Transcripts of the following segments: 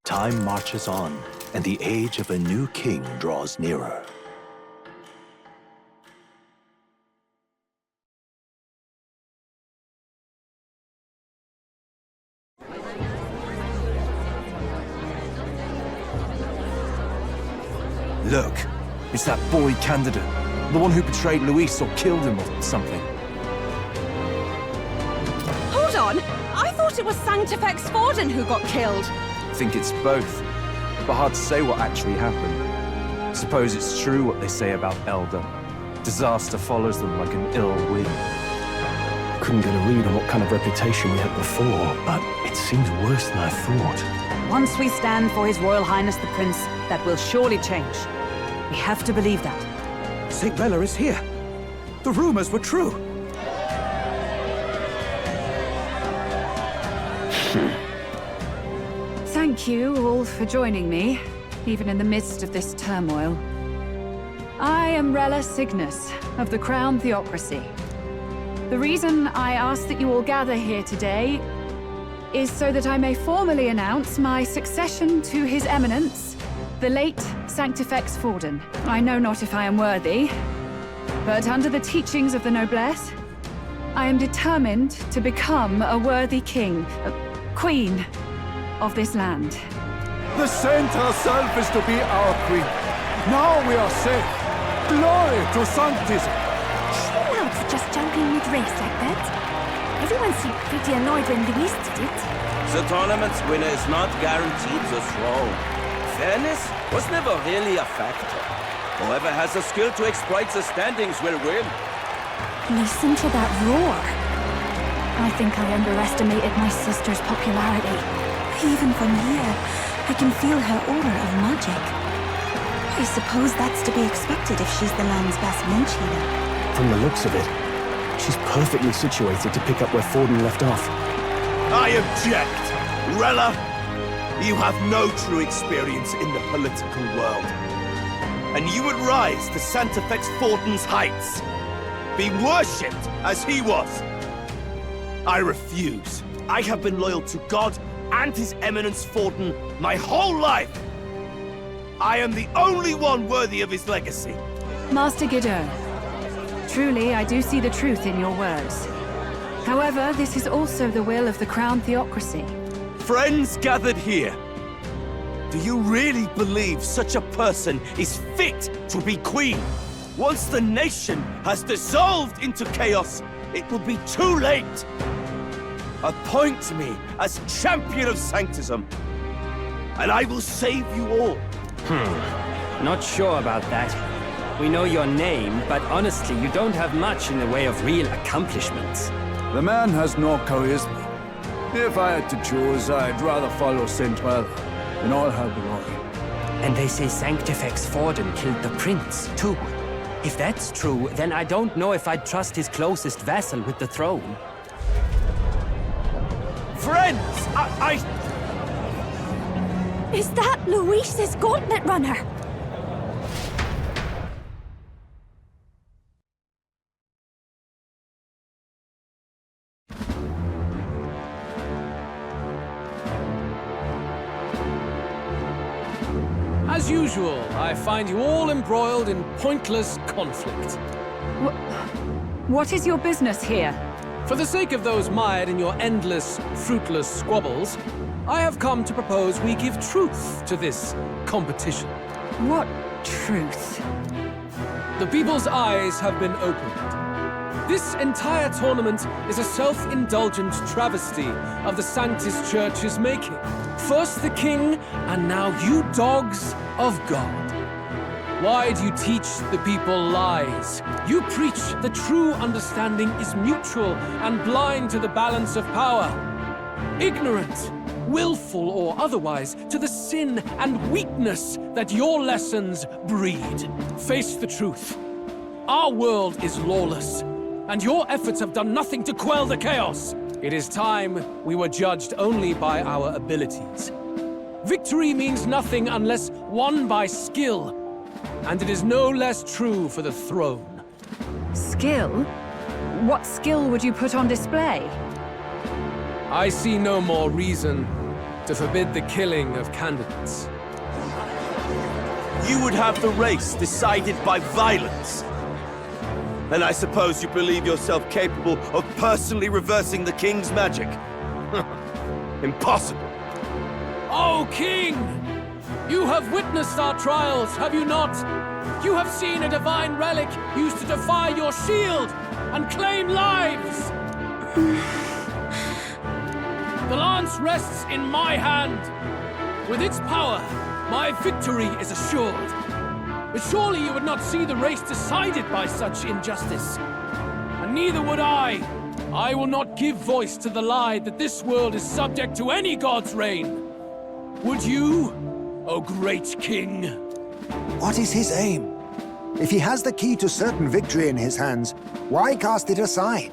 Time marches on, and the age of a new king draws nearer. Look, it's that boy candidate. The one who betrayed Luis or killed him or something. Hold on! I thought it was Sanctifex Forden who got killed. I think it's both, but hard to say what actually happened. Suppose it's true what they say about Elder. Disaster follows them like an ill wind. Couldn't get a read on what kind of reputation we had before, but it seems worse than I thought. Once we stand for His Royal Highness the Prince, that will surely change. We have to believe that. St. Rella is here. The rumors were true. Thank you all for joining me, even in the midst of this turmoil. I am Rella Cygnus, of the Crown Theocracy. The reason I ask that you all gather here today is so that I may formally announce my succession to His Eminence, the late Sanctifex Forden. I know not if I am worthy, but under the teachings of the noblesse, I am determined to become a worthy king, queen of this land. The saint herself is to be our queen. Now we are safe. Glory to Sanctism. Chill out for just jumping mid-race like that. Everyone seemed pretty annoyed when Luis did it. The tournament's winner is not guaranteed the throne. Fairness was never really a factor. Whoever has the skill to exploit the standings will win. Listen to that roar. I think I underestimated my sister's popularity. Even from here, I can feel her aura of magic. I suppose that's to be expected if she's the land's best lynch healer. From the looks of it, she's perfectly situated to pick up where Forden left off. I object! Rella, you have no true experience in the political world. And you would rise to Sanctifex Forden's heights. Be worshipped as he was. I refuse. I have been loyal to God and His Eminence Forden my whole life. I am the only one worthy of his legacy. Master Guidon, truly I do see the truth in your words. However, this is also the will of the Crown Theocracy. Friends gathered here, do you really believe such a person is fit to be queen? Once the nation has dissolved into chaos, it will be too late. Appoint me as champion of Sanctism, and I will save you all. Not sure about that. We know your name, but honestly, you don't have much in the way of real accomplishments. The man has no charisma. If I had to choose, I'd rather follow St. Rella in all her glory. And they say Sanctifex Forden killed the prince, too. If that's true, then I don't know if I'd trust his closest vassal with the throne. Friends, Is that Luis's gauntlet runner? As usual, I find you all embroiled in pointless conflict. What is your business here? For the sake of those mired in your endless, fruitless squabbles, I have come to propose we give truth to this competition. What truth? The people's eyes have been opened. This entire tournament is a self-indulgent travesty of the Sanctus Church's making. First the king, and now you dogs of God. Why do you teach the people lies? You preach the true understanding is mutual and blind to the balance of power. Ignorant, willful or otherwise, to the sin and weakness that your lessons breed. Face the truth. Our world is lawless, and your efforts have done nothing to quell the chaos. It is time we were judged only by our abilities. Victory means nothing unless won by skill, and it is no less true for the throne. Skill? What skill would you put on display? I see no more reason to forbid the killing of candidates. You would have the race decided by violence. And I suppose you believe yourself capable of personally reversing the king's magic? Impossible. Oh, King! You have witnessed our trials, have you not? You have seen a divine relic used to defy your shield and claim lives! The lance rests in my hand. With its power, my victory is assured. But surely you would not see the race decided by such injustice. And neither would I. I will not give voice to the lie that this world is subject to any god's reign. Would you, O great king? What is his aim? If he has the key to certain victory in his hands, why cast it aside?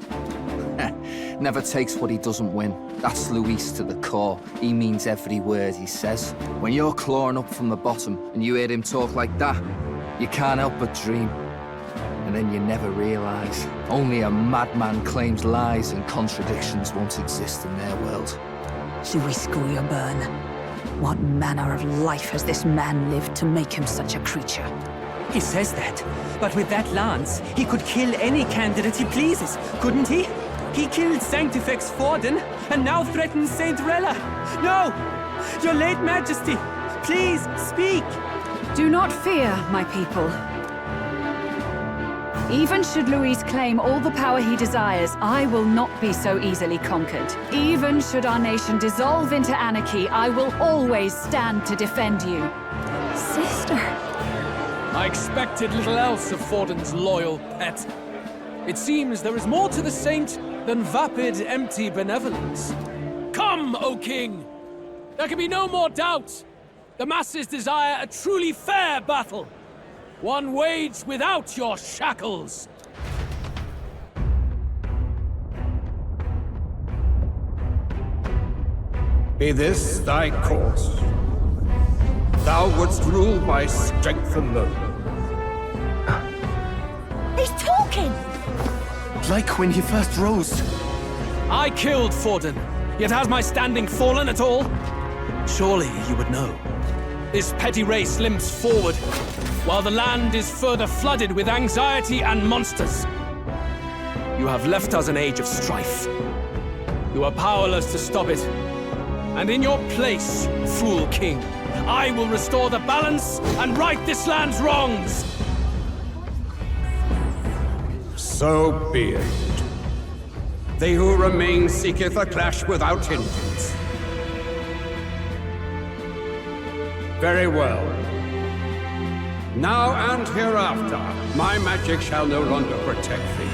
Never takes what he doesn't win. That's Luis to the core. He means every word he says. When you're clawing up from the bottom and you hear him talk like that, you can't help but dream. And then you never realize. Only a madman claims lies and contradictions won't exist in their world. Luis Burn. What manner of life has this man lived to make him such a creature? He says that, but with that lance, he could kill any candidate he pleases, couldn't he? He killed Sanctifex Forden, and now threatens Saint Rella. No! Your late Majesty, please, speak! Do not fear, my people. Even should Luis claim all the power he desires, I will not be so easily conquered. Even should our nation dissolve into anarchy, I will always stand to defend you. Sister. I expected little else of Forden's loyal pet. It seems there is more to the saint than vapid, empty benevolence. Come, O king! There can be no more doubt. The masses desire a truly fair battle. One waged without your shackles. Be this thy course. Thou wouldst rule by strength alone. He's talking! Like when he first rose. I killed Forden, yet has my standing fallen at all? Surely you would know. This petty race limps forward, while the land is further flooded with anxiety and monsters. You have left us an age of strife. You are powerless to stop it. And in your place, fool king, I will restore the balance and right this land's wrongs! So be it. They who remain seeketh a clash without hindrance. Very well. Now and hereafter, my magic shall no longer protect thee.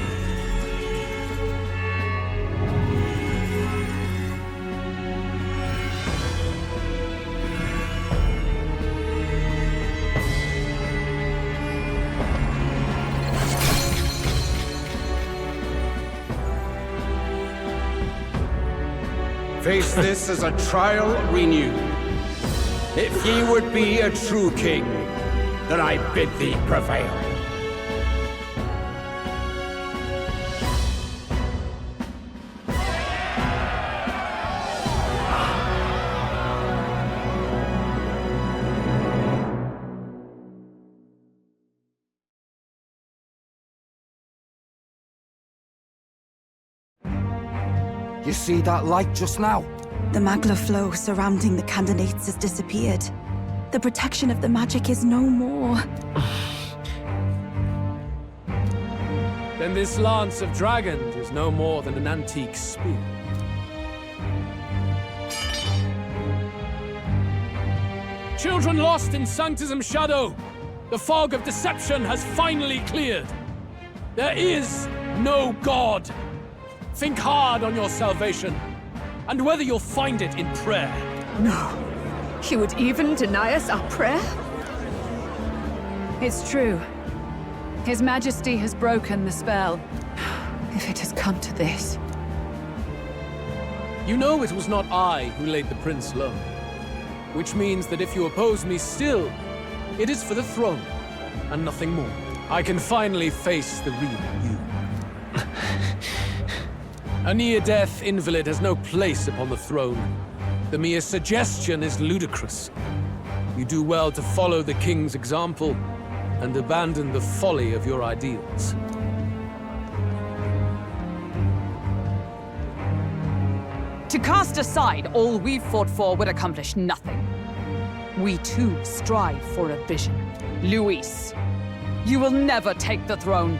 Face this as a trial renewed. If ye would be a true king, then I bid thee prevail. You see that light just now? The magla flow surrounding the candidates has disappeared. The protection of the magic is no more. Then this lance of dragons is no more than an antique spear. Children lost in Sanctism's shadow! The fog of deception has finally cleared! There is no God! Think hard on your salvation, and whether you'll find it in prayer. No. He would even deny us our prayer? It's true. His Majesty has broken the spell. If it has come to this. You know it was not I who laid the prince low. Which means that if you oppose me still, it is for the throne, and nothing more. I can finally face the real you. A near-death invalid has no place upon the throne. The mere suggestion is ludicrous. You do well to follow the king's example and abandon the folly of your ideals. To cast aside all we've fought for would accomplish nothing. We too strive for a vision. Luis, you will never take the throne.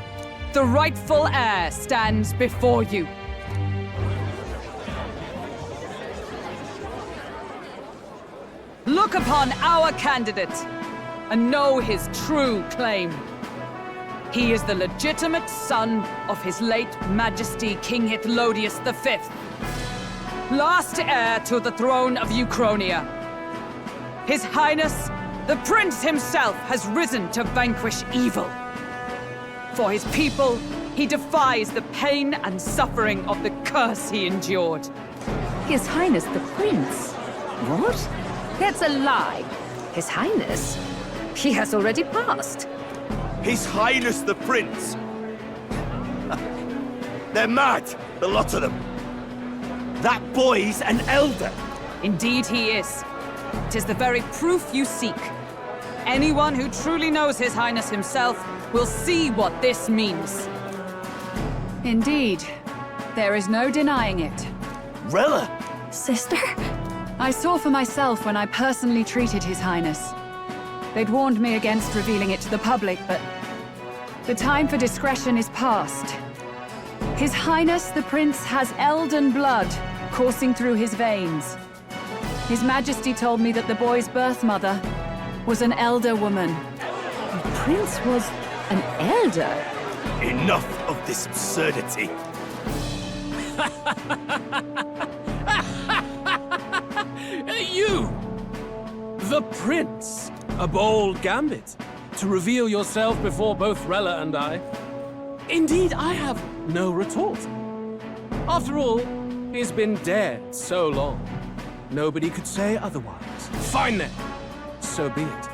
The rightful heir stands before you. Look upon our candidate and know his true claim. He is the legitimate son of his late Majesty King Hythlodius V, last heir to the throne of Uchronia. His Highness, the Prince himself, has risen to vanquish evil. For his people, he defies the pain and suffering of the curse he endured. His Highness the Prince? What? That's a lie. His Highness? He has already passed. His Highness the Prince! They're mad, the lot of them. That boy's an elder. Indeed he is. It is the very proof you seek. Anyone who truly knows His Highness himself will see what this means. Indeed. There is no denying it. Rella! Sister? I saw for myself when I personally treated His Highness. They'd warned me against revealing it to the public, but the time for discretion is past. His Highness the Prince has Elden blood coursing through his veins. His Majesty told me that the boy's birth mother was an elder woman. The Prince was an elder? Enough of this absurdity. You! The Prince! A bold gambit to reveal yourself before both Rella and I. Indeed, I have no retort. After all, he's been dead so long. Nobody could say otherwise. Fine then. So be it.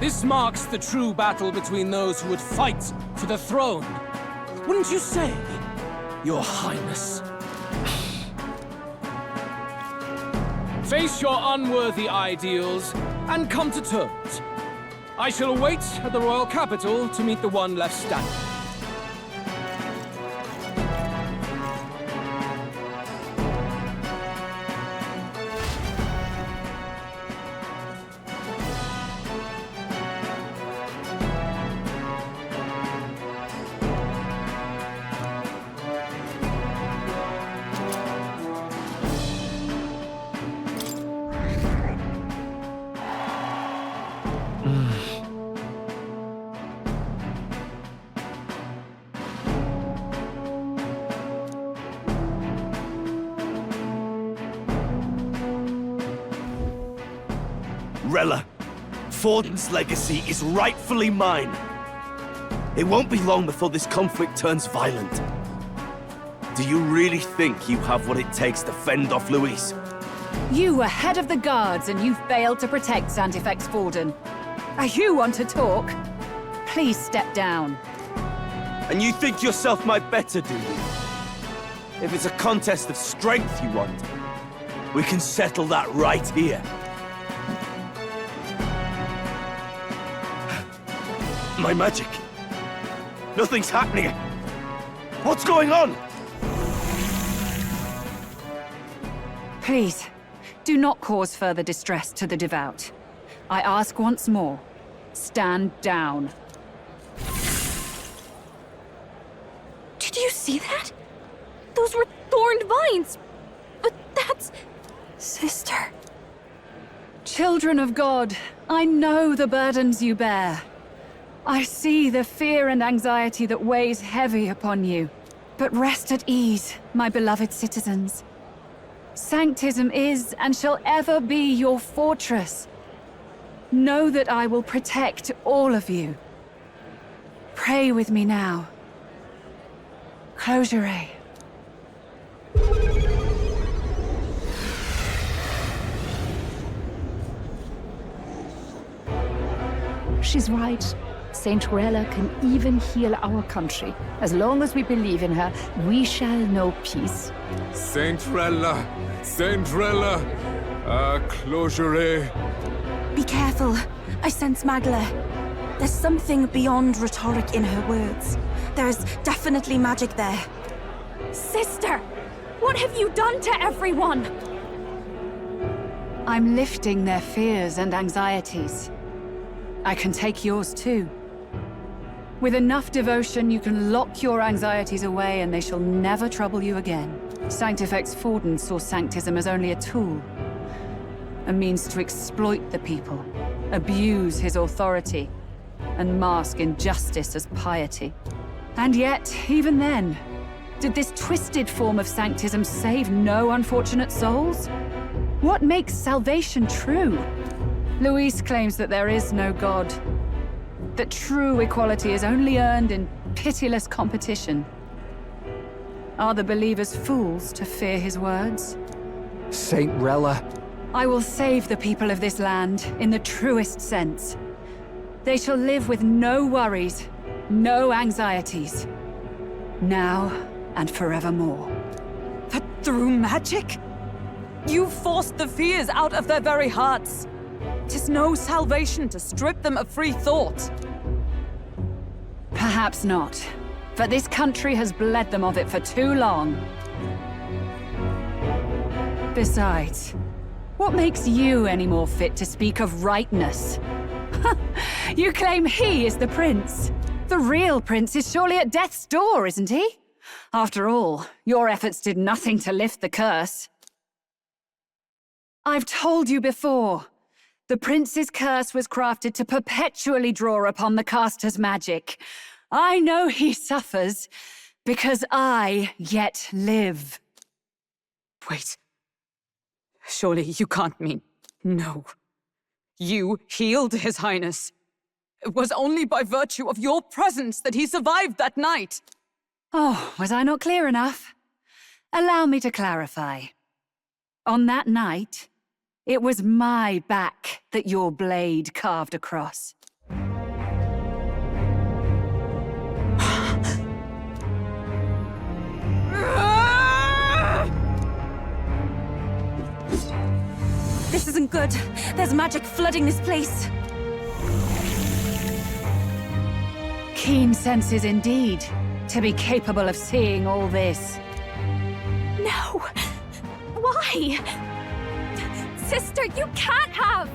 This marks the true battle between those who would fight for the throne. Wouldn't you say, Your Highness? Face your unworthy ideals and come to terms. I shall await at the royal capital to meet the one left standing. Rella, Forden's legacy is rightfully mine. It won't be long before this conflict turns violent. Do you really think you have what it takes to fend off Luis? You were head of the guards and you failed to protect Santifex Forden. You want to talk? Please step down. And you think yourself my better, do you? If it's a contest of strength you want, we can settle that right here. My magic. Nothing's happening. What's going on? Please, do not cause further distress to the devout. I ask once more, stand down. Did you see that? Those were thorned vines. But that's... Sister. Children of God, I know the burdens you bear. I see the fear and anxiety that weighs heavy upon you. But rest at ease, my beloved citizens. Sanctism is and shall ever be your fortress. Know that I will protect all of you. Pray with me now. Close your eyes. She's right. Saint Rella can even heal our country. As long as we believe in her, we shall know peace. Saint Rella! Saint Rella! Closure. Be careful. I sense Magla. There's something beyond rhetoric in her words. There's definitely magic there. Sister! What have you done to everyone? I'm lifting their fears and anxieties. I can take yours too. With enough devotion, you can lock your anxieties away and they shall never trouble you again. Sanctifex Forden saw Sanctism as only a tool. A means to exploit the people, abuse his authority, and mask injustice as piety. And yet, even then, did this twisted form of Sanctism save no unfortunate souls? What makes salvation true? Luis claims that there is no God, that true equality is only earned in pitiless competition. Are the believers fools to fear his words? Saint Rella. I will save the people of this land in the truest sense. They shall live with no worries, no anxieties. Now and forevermore. But through magic? You forced the fears out of their very hearts. 'Tis no salvation to strip them of free thought. Perhaps not. But this country has bled them of it for too long. Besides, what makes you any more fit to speak of rightness? You claim he is the prince. The real prince is surely at death's door, isn't he? After all, your efforts did nothing to lift the curse. I've told you before. The prince's curse was crafted to perpetually draw upon the caster's magic. I know he suffers, because I yet live. Wait. Surely you can't mean... No. You healed His Highness. It was only by virtue of your presence that he survived that night. Oh, was I not clear enough? Allow me to clarify. On that night, it was my back that your blade carved across. This isn't good. There's magic flooding this place. Keen senses indeed, to be capable of seeing all this. No! Why? Sister, you can't have!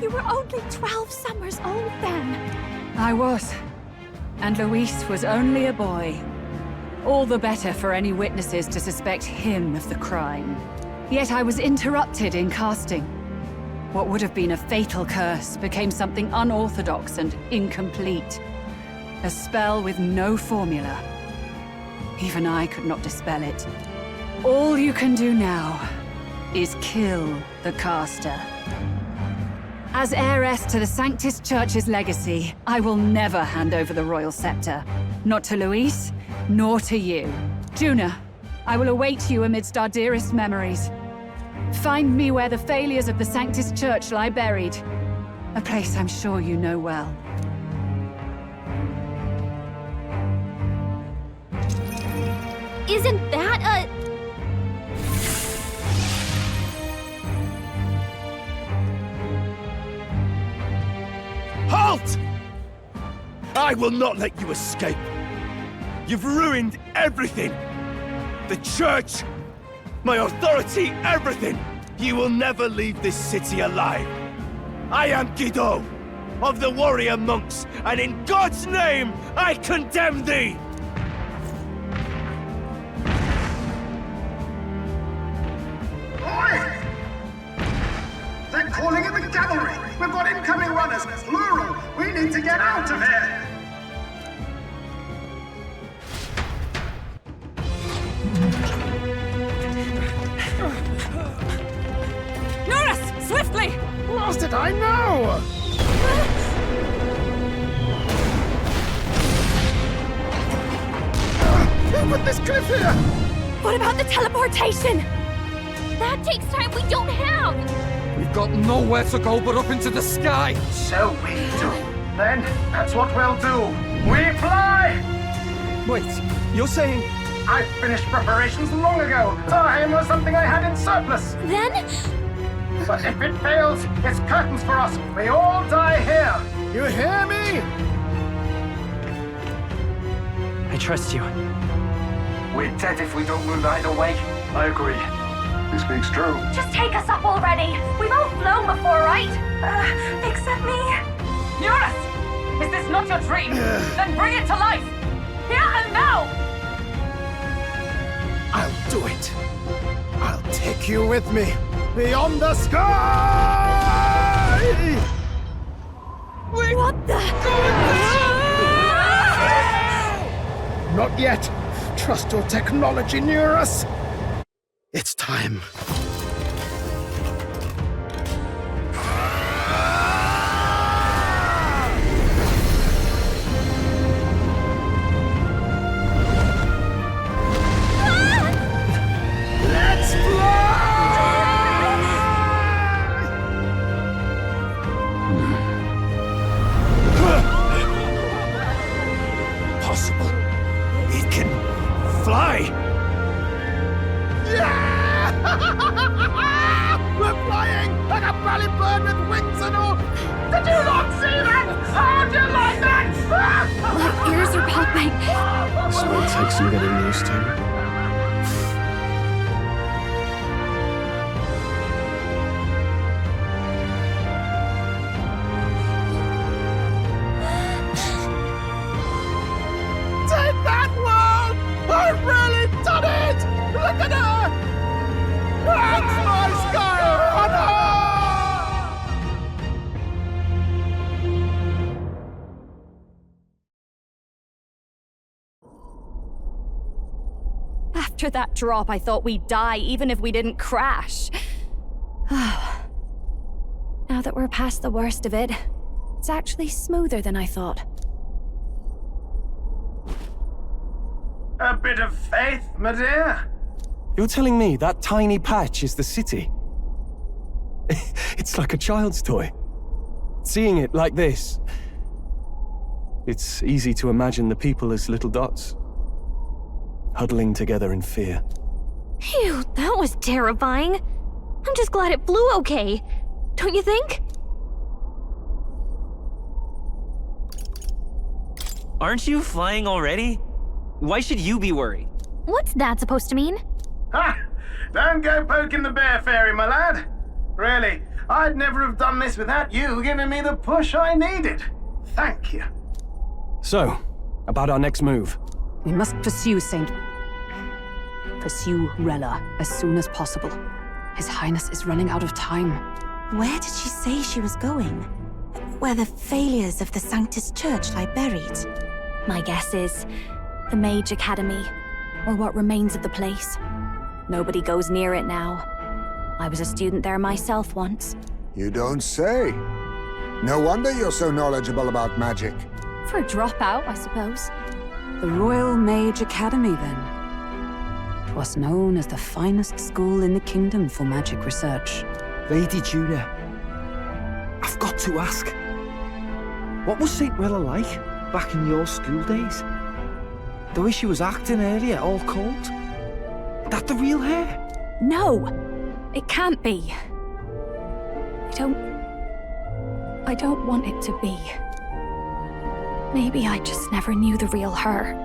You were only 12 summers old then. I was. And Luis was only a boy. All the better for any witnesses to suspect him of the crime. Yet I was interrupted in casting. What would have been a fatal curse became something unorthodox and incomplete. A spell with no formula. Even I could not dispel it. All you can do now is kill the caster. As heiress to the Sanctis Church's legacy, I will never hand over the royal scepter. Not to Luis, nor to you. Juna, I will await you amidst our dearest memories. Find me where the failures of the Sanctis Church lie buried. A place I'm sure you know well. Isn't that a... Halt! I will not let you escape. You've ruined everything. The church, my authority, everything. You will never leave this city alive. I am Guido, of the warrior monks, and in God's name, I condemn thee! Oi! They're calling in the cavalry! We've got incoming runners, plural! We need to get out of here! Norris! Swiftly! Lost it, I know! Who put this cliff here? What about the teleportation? That takes time we don't have! We've got nowhere to go but up into the sky! So we do. Then, that's what we'll do. We fly! Wait, you're saying I finished preparations long ago. Time was something I had in surplus. Then? But if it fails, it's curtains for us. We all die here. You hear me? I trust you. We're dead if we don't move either way. I agree. He speaks true. Just take us up already. We've all flown before, right? Except me. Eurus! Is this not your dream? Then bring it to life! Here and now! I'll do it. I'll take you with me. Beyond the sky! What the? Not yet. Trust your technology, Eurus. It's time. Let's fly! Possible. It can fly! Yeah! We're flying like a bally bird with wings and all! Did you not see that? How'd you like that? My ears are popping. This might take some getting used to. Take that, world! I've really done it! Look at her! That's my sky runner! After that drop, I thought we'd die even if we didn't crash. Now that we're past the worst of it, it's actually smoother than I thought. A bit of faith, my dear. You're telling me that tiny patch is the city? It's like a child's toy. Seeing it like this, it's easy to imagine the people as little dots, huddling together in fear. Phew, that was terrifying. I'm just glad it flew okay. Don't you think? Aren't you flying already? Why should you be worried? What's that supposed to mean? Ha! Don't go poking the bear fairy, my lad. Really, I'd never have done this without you giving me the push I needed. Thank you. So, about our next move. We must pursue Rella as soon as possible. His Highness is running out of time. Where did she say she was going? Where the failures of the Sanctus Church lie buried? My guess is the Mage Academy, or what remains of the place. Nobody goes near it now. I was a student there myself once. You don't say. No wonder you're so knowledgeable about magic. For a dropout, I suppose. The Royal Mage Academy, then. 'Twas known as the finest school in the kingdom for magic research. Lady Juna, I've got to ask. What was St. Rella like back in your school days? The way she was acting earlier, all cold? That the real her? No! It can't be. I don't want it to be. Maybe I just never knew the real her.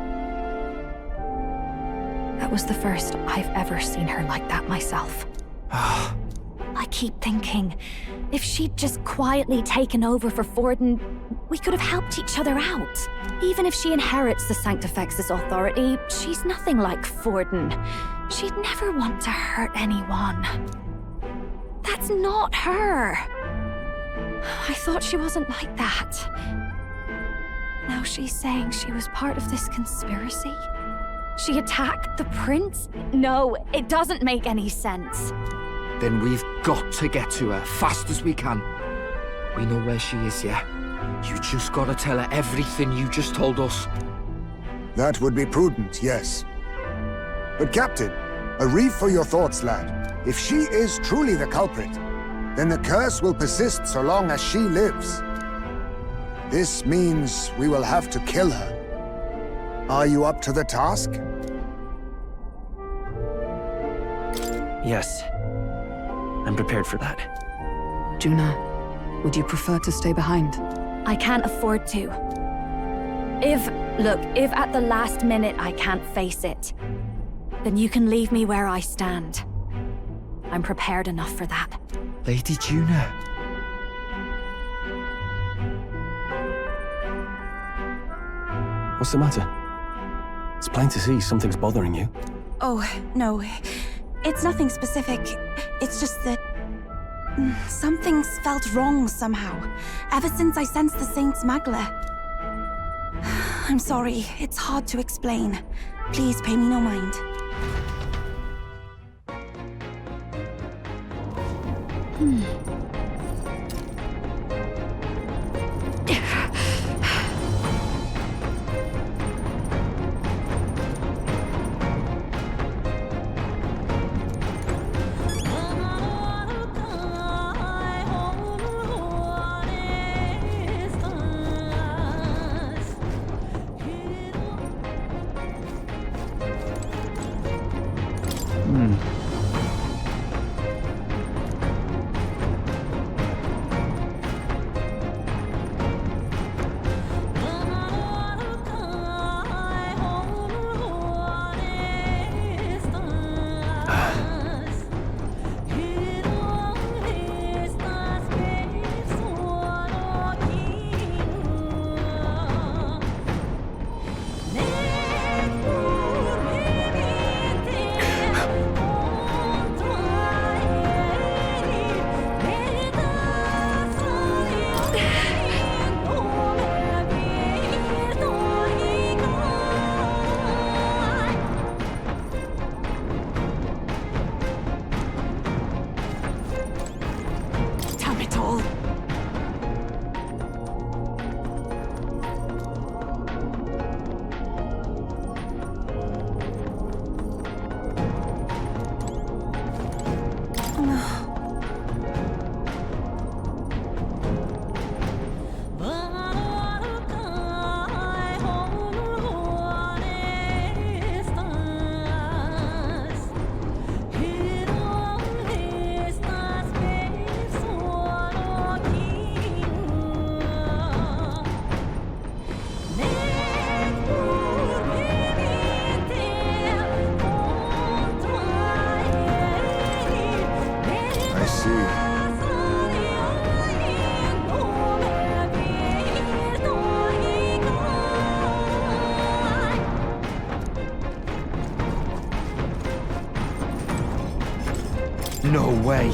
That was the first I've ever seen her like that myself. I keep thinking, if she'd just quietly taken over for Forden, we could have helped each other out. Even if she inherits the Sanctifex's authority, she's nothing like Forden. She'd never want to hurt anyone. That's not her. I thought she wasn't like that. Now she's saying she was part of this conspiracy? She attacked the prince? No, it doesn't make any sense. Then we've got to get to her fast as we can. We know where she is, yeah? You just gotta tell her everything you just told us. That would be prudent, yes. But Captain, a reef for your thoughts, lad. If she is truly the culprit, then the curse will persist so long as she lives. This means we will have to kill her. Are you up to the task? Yes. I'm prepared for that. Juna, would you prefer to stay behind? I can't afford to. If at the last minute I can't face it, then you can leave me where I stand. I'm prepared enough for that. Lady Juna. What's the matter? It's plain to see something's bothering you. Oh, no. It's nothing specific. It's just that... something's felt wrong somehow, ever since I sensed the Saint's Magla. I'm sorry, it's hard to explain. Please pay me no mind. No way.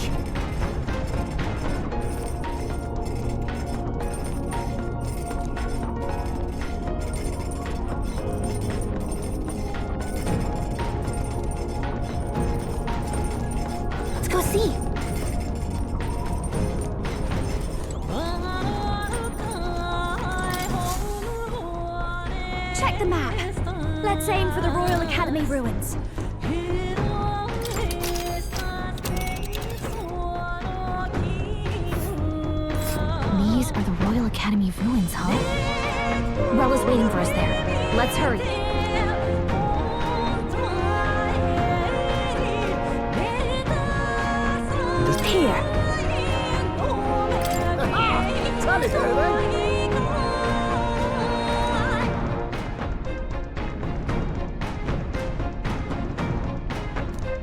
Let's go see. Check the map. Let's aim for the Royal Academy ruins. These are the Royal Academy ruins, huh? Rella's waiting for us there. Let's hurry. Here. Tally ho, then.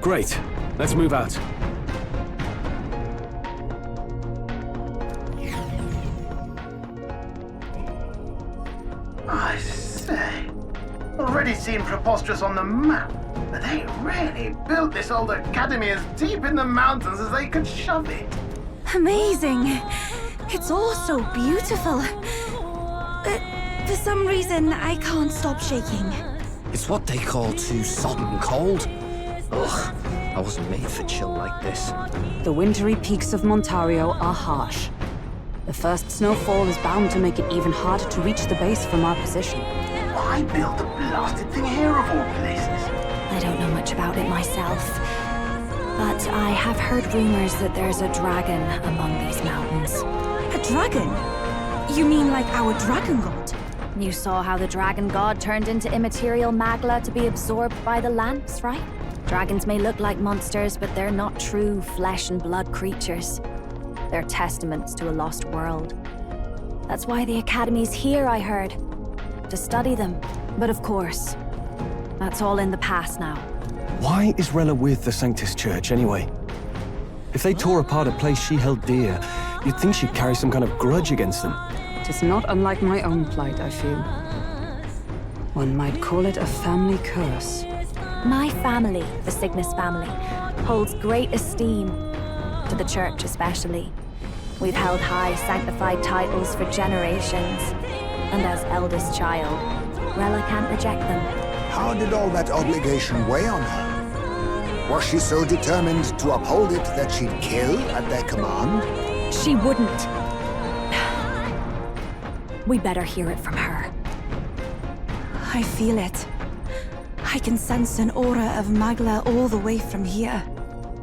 Great. Let's move out. I say, already seemed preposterous on the map, but they really built this old academy as deep in the mountains as they could shove it. Amazing. It's all so beautiful. For some reason, I can't stop shaking. It's what they call too sodden cold. Ugh, I wasn't made for chill like this. The wintry peaks of Montario are harsh. The first snowfall is bound to make it even harder to reach the base from our position. Why build the blasted thing here of all places? I don't know much about it myself, but I have heard rumors that there's a dragon among these mountains. A dragon? You mean like our dragon god? You saw how the dragon god turned into immaterial magla to be absorbed by the lamps, right? Dragons may look like monsters, but they're not true flesh and blood creatures. They're testaments to a lost world. That's why the Academy's here, I heard. To study them. But of course, that's all in the past now. Why is Rella with the Sanctus Church, anyway? If they tore apart a place she held dear, you'd think she'd carry some kind of grudge against them. Tis not unlike my own plight, I feel. One might call it a family curse. My family, the Cygnus family, holds great esteem, to the Church especially. We've held high sanctified titles for generations, and as eldest child, Rella can't reject them. How did all that obligation weigh on her? Was she so determined to uphold it that she'd kill at their command? She wouldn't. We'd better hear it from her. I feel it. I can sense an aura of Magla all the way from here.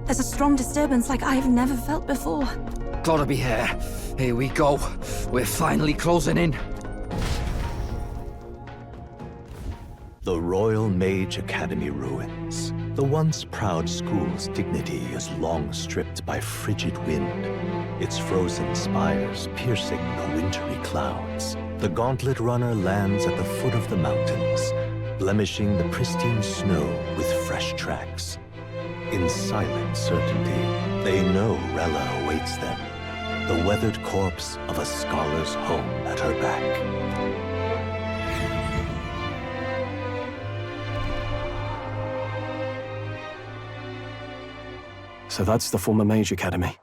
There's a strong disturbance like I've never felt before. Gotta be here. Here we go. We're finally closing in. The Royal Mage Academy ruins. The once proud school's dignity is long stripped by frigid wind, its frozen spires piercing the wintry clouds. The gauntlet runner lands at the foot of the mountains, blemishing the pristine snow with fresh tracks. In silent certainty, they know Rella awaits them, the weathered corpse of a scholar's home at her back. So that's the former Mage Academy.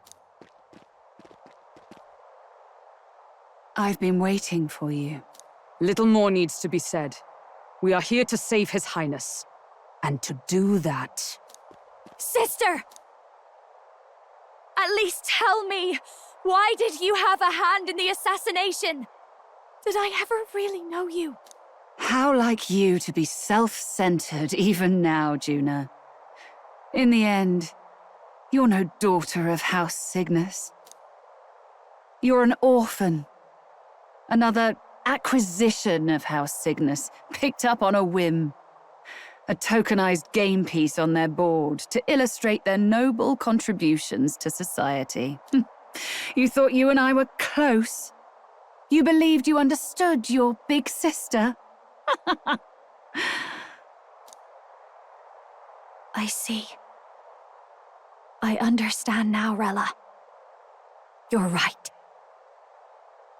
I've been waiting for you. Little more needs to be said. We are here to save His Highness. And to do that... Sister! At least tell me, why did you have a hand in the assassination? Did I ever really know you? How like you to be self-centered even now, Juna. In the end, you're no daughter of House Cygnus. You're an orphan. Another acquisition of House Cygnus, picked up on a whim. A tokenized game piece on their board to illustrate their noble contributions to society. You thought you and I were close. You believed you understood your big sister. I see. I understand now, Rella. You're right.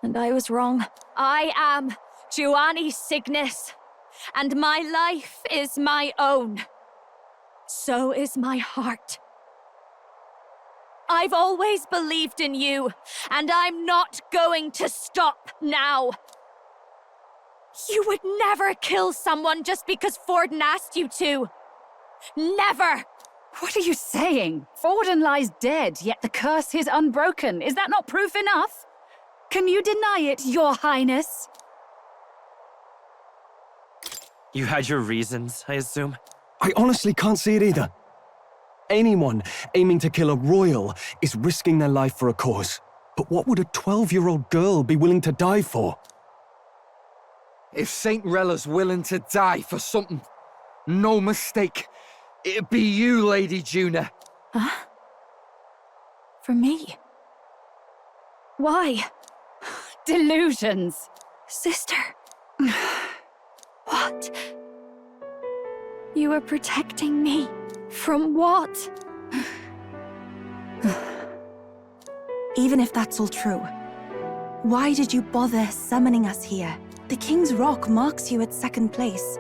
And I was wrong. I am Giovanni Cygnus, and my life is my own. So is my heart. I've always believed in you, and I'm not going to stop now. You would never kill someone just because Forden asked you to. Never! What are you saying? Forden lies dead, yet the curse is unbroken. Is that not proof enough? Can you deny it, Your Highness? You had your reasons, I assume? I honestly can't see it either. Anyone aiming to kill a royal is risking their life for a cause. But what would a 12-year-old girl be willing to die for? If Saint Rella's willing to die for something, no mistake, it'd be you, Lady Juna. Huh? For me? Why? Delusions. Sister. What? You were protecting me. From what? Even if that's all true, why did you bother summoning us here? The King's Rock marks you at second place.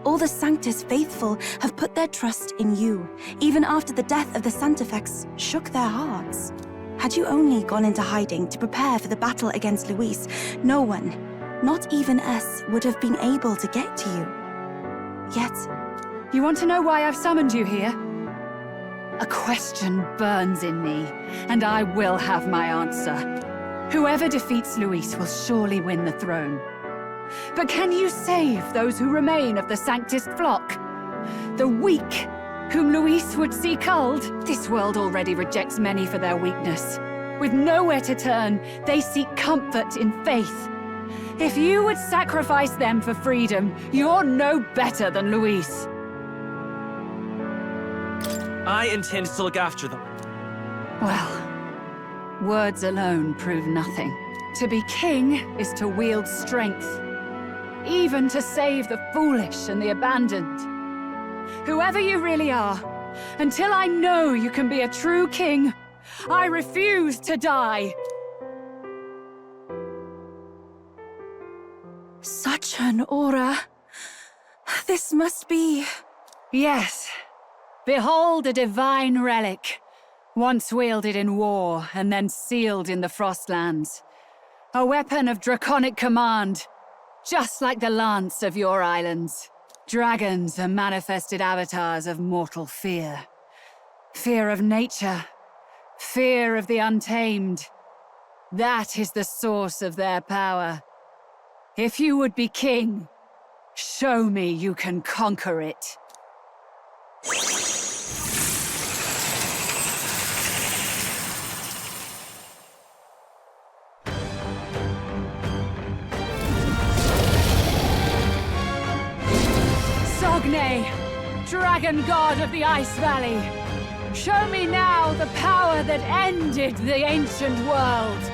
All the Sanctus faithful have put their trust in you, even after the death of the Santafex shook their hearts. Had you only gone into hiding to prepare for the battle against Luis, no one, not even us, would have been able to get to you. Yet... You want to know why I've summoned you here? A question burns in me, and I will have my answer. Whoever defeats Luis will surely win the throne. But can you save those who remain of the Sanctus flock? The weak, whom Luis would see culled? This world already rejects many for their weakness. With nowhere to turn, they seek comfort in faith. If you would sacrifice them for freedom, you're no better than Luis. I intend to look after them. Well, words alone prove nothing. To be king is to wield strength, even to save the foolish and the abandoned. Whoever you really are, until I know you can be a true king, I refuse to die. Such an aura. This must be... Yes. Behold a divine relic, once wielded in war and then sealed in the Frostlands. A weapon of draconic command, just like the lance of your islands. Dragons are manifested avatars of mortal fear. Fear of nature, fear of the untamed. That is the source of their power. If you would be king, show me you can conquer it. Sogne, dragon god of the Ice Valley, show me now the power that ended the ancient world.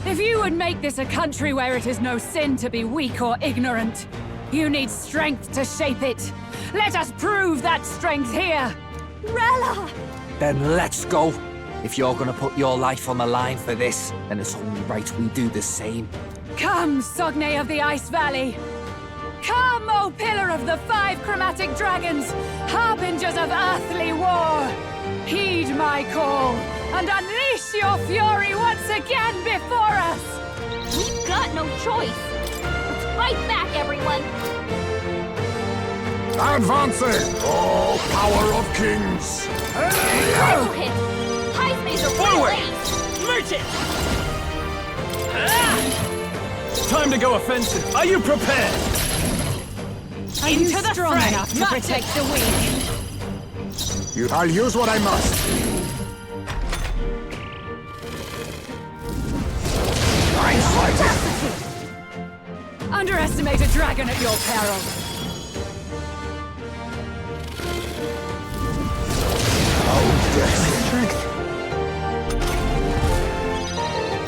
If you would make this a country where it is no sin to be weak or ignorant, you need strength to shape it. Let us prove that strength here. Rella! Then let's go. If you're gonna put your life on the line for this, then it's only right we do the same. Come, Sogne of the Ice Valley. Come, O Pillar of the 5 Chromatic Dragons, harbingers of earthly war. Heed my call, and unleash your fury once again before us! We've got no choice. Let's fight back, everyone! Advancing! Oh, power of kings! Critical hit! High's Mazer Forward! ace! Merchant! Time to go offensive. Are you prepared? Are you strong enough to protect the weak? I'll use what I must. I'm fighting! Underestimate a dragon at your peril.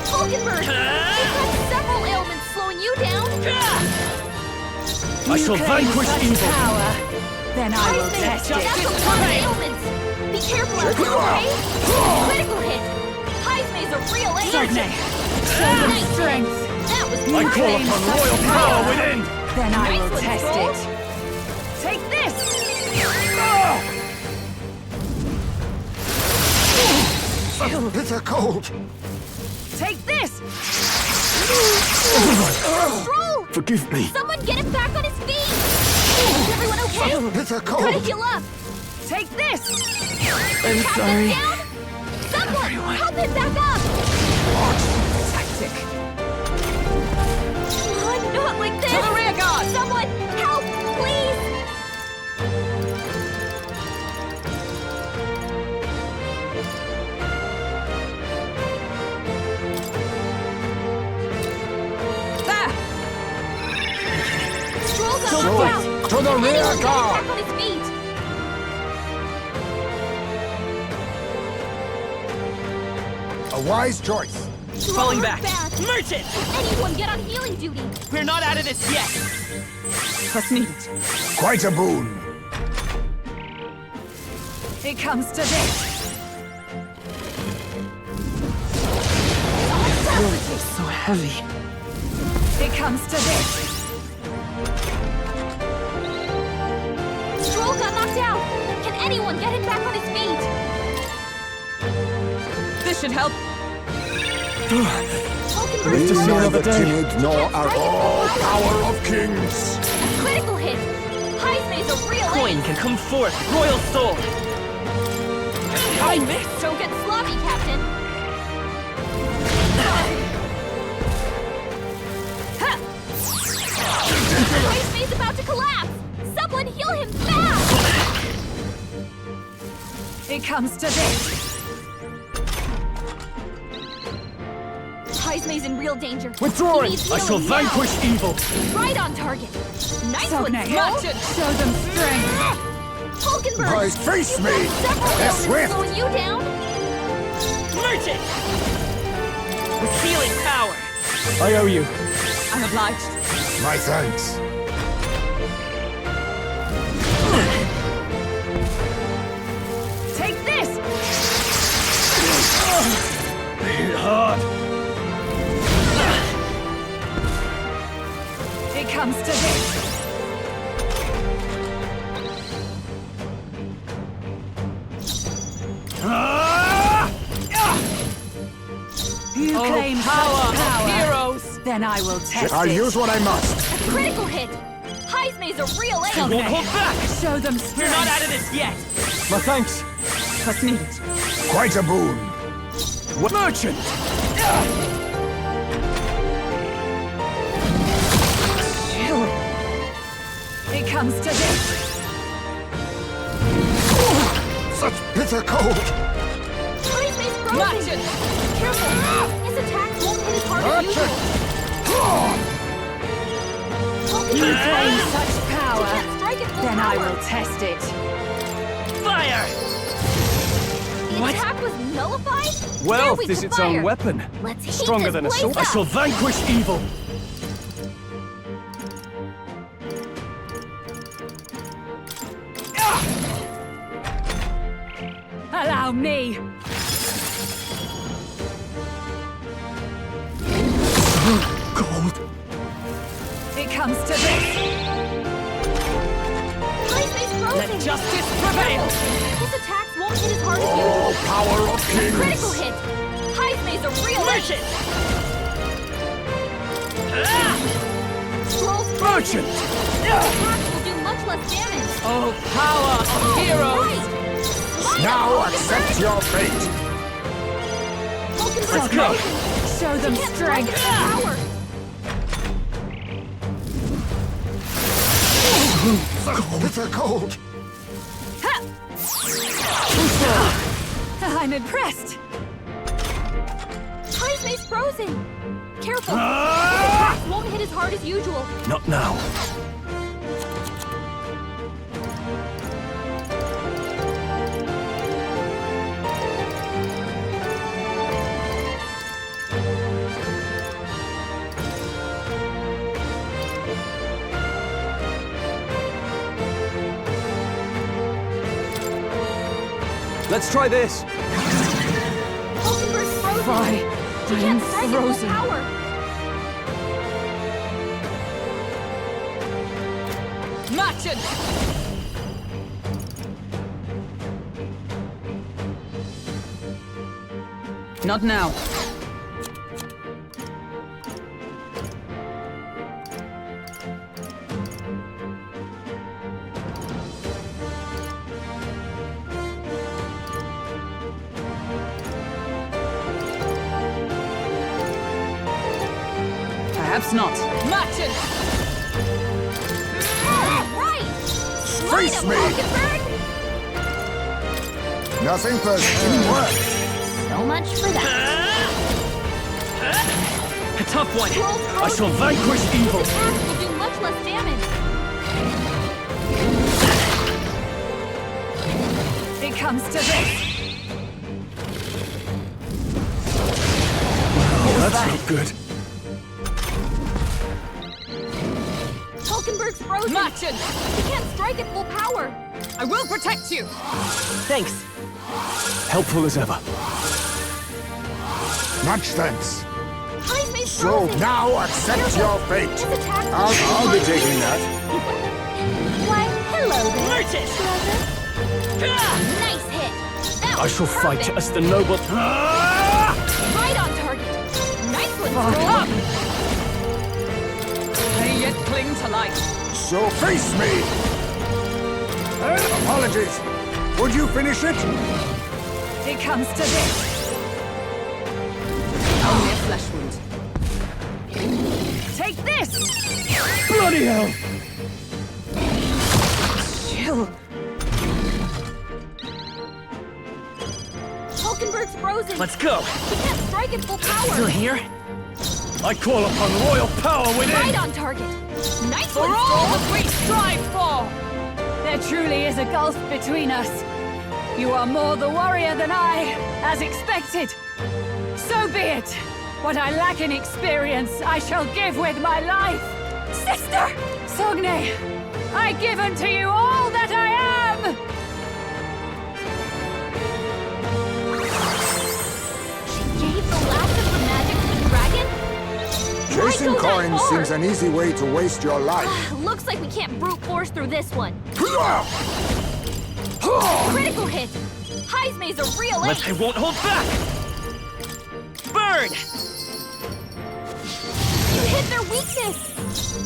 Falkenberg! You've got several ailments slowing you down! I shall vanquish evil! Power. Then I will test it. That's a lot of ailments! Be careful out there, okay? Critical hit! High's Mazer real ace! Sogne, show them strength. That was I call upon royal power within! Then I will Nice one, test Stroll. it. Take this! Bitter cold! Take this! Stroll! Forgive me. Someone get him back on his feet! Is everyone okay? Bitter Try to cold! heal up! Take this! I'm Captain sorry. down? Someone help him back up! Tactic. Not like this! To the rear guard! Someone help, please! Stroll got knocked out! To the rear Anyone get him guard! back on his feet! A wise choice. Falling back. Bad. Merchant! Anyone get on healing duty! We're not out of this yet. What's needed? Quite a boon. It comes to this. It's so heavy. It comes to this. Stroll got knocked out! Can anyone get him back on his feet? This should help. We neither timid nor are all power of kings. Critical hit! High's Mazer real Coin ace! can come forth. Royal soul. I missed! Don't get sloppy, Captain! High's Maze about to collapse! Someone heal him fast! It comes to this. High's Heismay's in real danger. Withdrawing! He needs I shall healing now. vanquish evil! Right on target. Nice So one, nice. Skull. Match it. Show them strength. Hulkenberg! Boys, face You've me. got several They're elements swift. slowing you down. Merchant! With healing power! I owe you. I'm obliged. My thanks. Take this! Hit hard. It comes to this. You Oh, claim power such of power. heroes! Then I will test I'll it. use what I must. A critical hit. Heismay's a real You won't hold back! Show them strength. You're not out of this yet! My thanks. Trust needed. Quite a boon. Merchant! It comes to this. Such bitter cold. Heismay's frozen. Merchant! Careful. His attacks won't hit as hard as Merchant! usual. You Hulkenberg! claim such You power. can't strike it full Then I power. will test it. Fire! The attack was nullified? They're Wealth weak is to its fire. own weapon. Let's heat Stronger this than a place sword. I up. shall vanquish evil. Allow me. Cold. It comes to this. Heismay's frozen. Let justice prevail! His attacks won't hit as hard as Oh, usual. power of kings. Critical hit. Heismay's a real Merchant! Scrolls Merchant! attacks will do much less damage. Oh, power of heroes! Right. Now accept your fate. Hulkenberg's Let's go. frozen. Show them Can't strike it strength. with power. Such bitter cold. I'm impressed. Heismay's frozen. Careful. His attacks won't hit as hard as usual. Not now. Let's try this. Hulkenberg's frozen. Why? He I'm can't strike it full frozen. power. Merchant! Not now. Perhaps not. Merchant! Right. Face Line me. up, Hulkenberg. Nothing personal. Teamwork. So much for that. A tough one! Scrolls I shall vanquish evil. His attacks will do much less damage. It comes to this. That's not good. Hulkenberg's frozen. Merchant! He can't strike at full power. I will protect you. Thanks. Helpful as ever. Much thanks. Heismay's So frozen. now accept your fate. His attacks will I'll be taking that. Why, hello there. Merchant! brother. Nice hit. That I was shall fight perfect. as the noble. Right on target. Nice one, Up! Scroll. They yet cling to life. So face me. Apologies. Would you finish it? It comes to this. Only a flesh wound. Take this! Bloody hell! Chill. Hulkenberg's frozen. Let's go! He can't strike at full power. Still here? I call upon royal power within! Right on target. Nice For one, all Storm. that we strive for! There truly is a gulf between us. You are more the warrior than I, as expected. So be it. What I lack in experience, I shall give with my life. Sister! Sogne, I give unto you all that I am! She gave the last of her magic to the dragon? Chasing Why go that coins far? seems an easy way to waste your life. Looks like we can't brute force through this one. Critical hit! Heismay's a real ace! I won't hold back! Burn! You hit their weakness!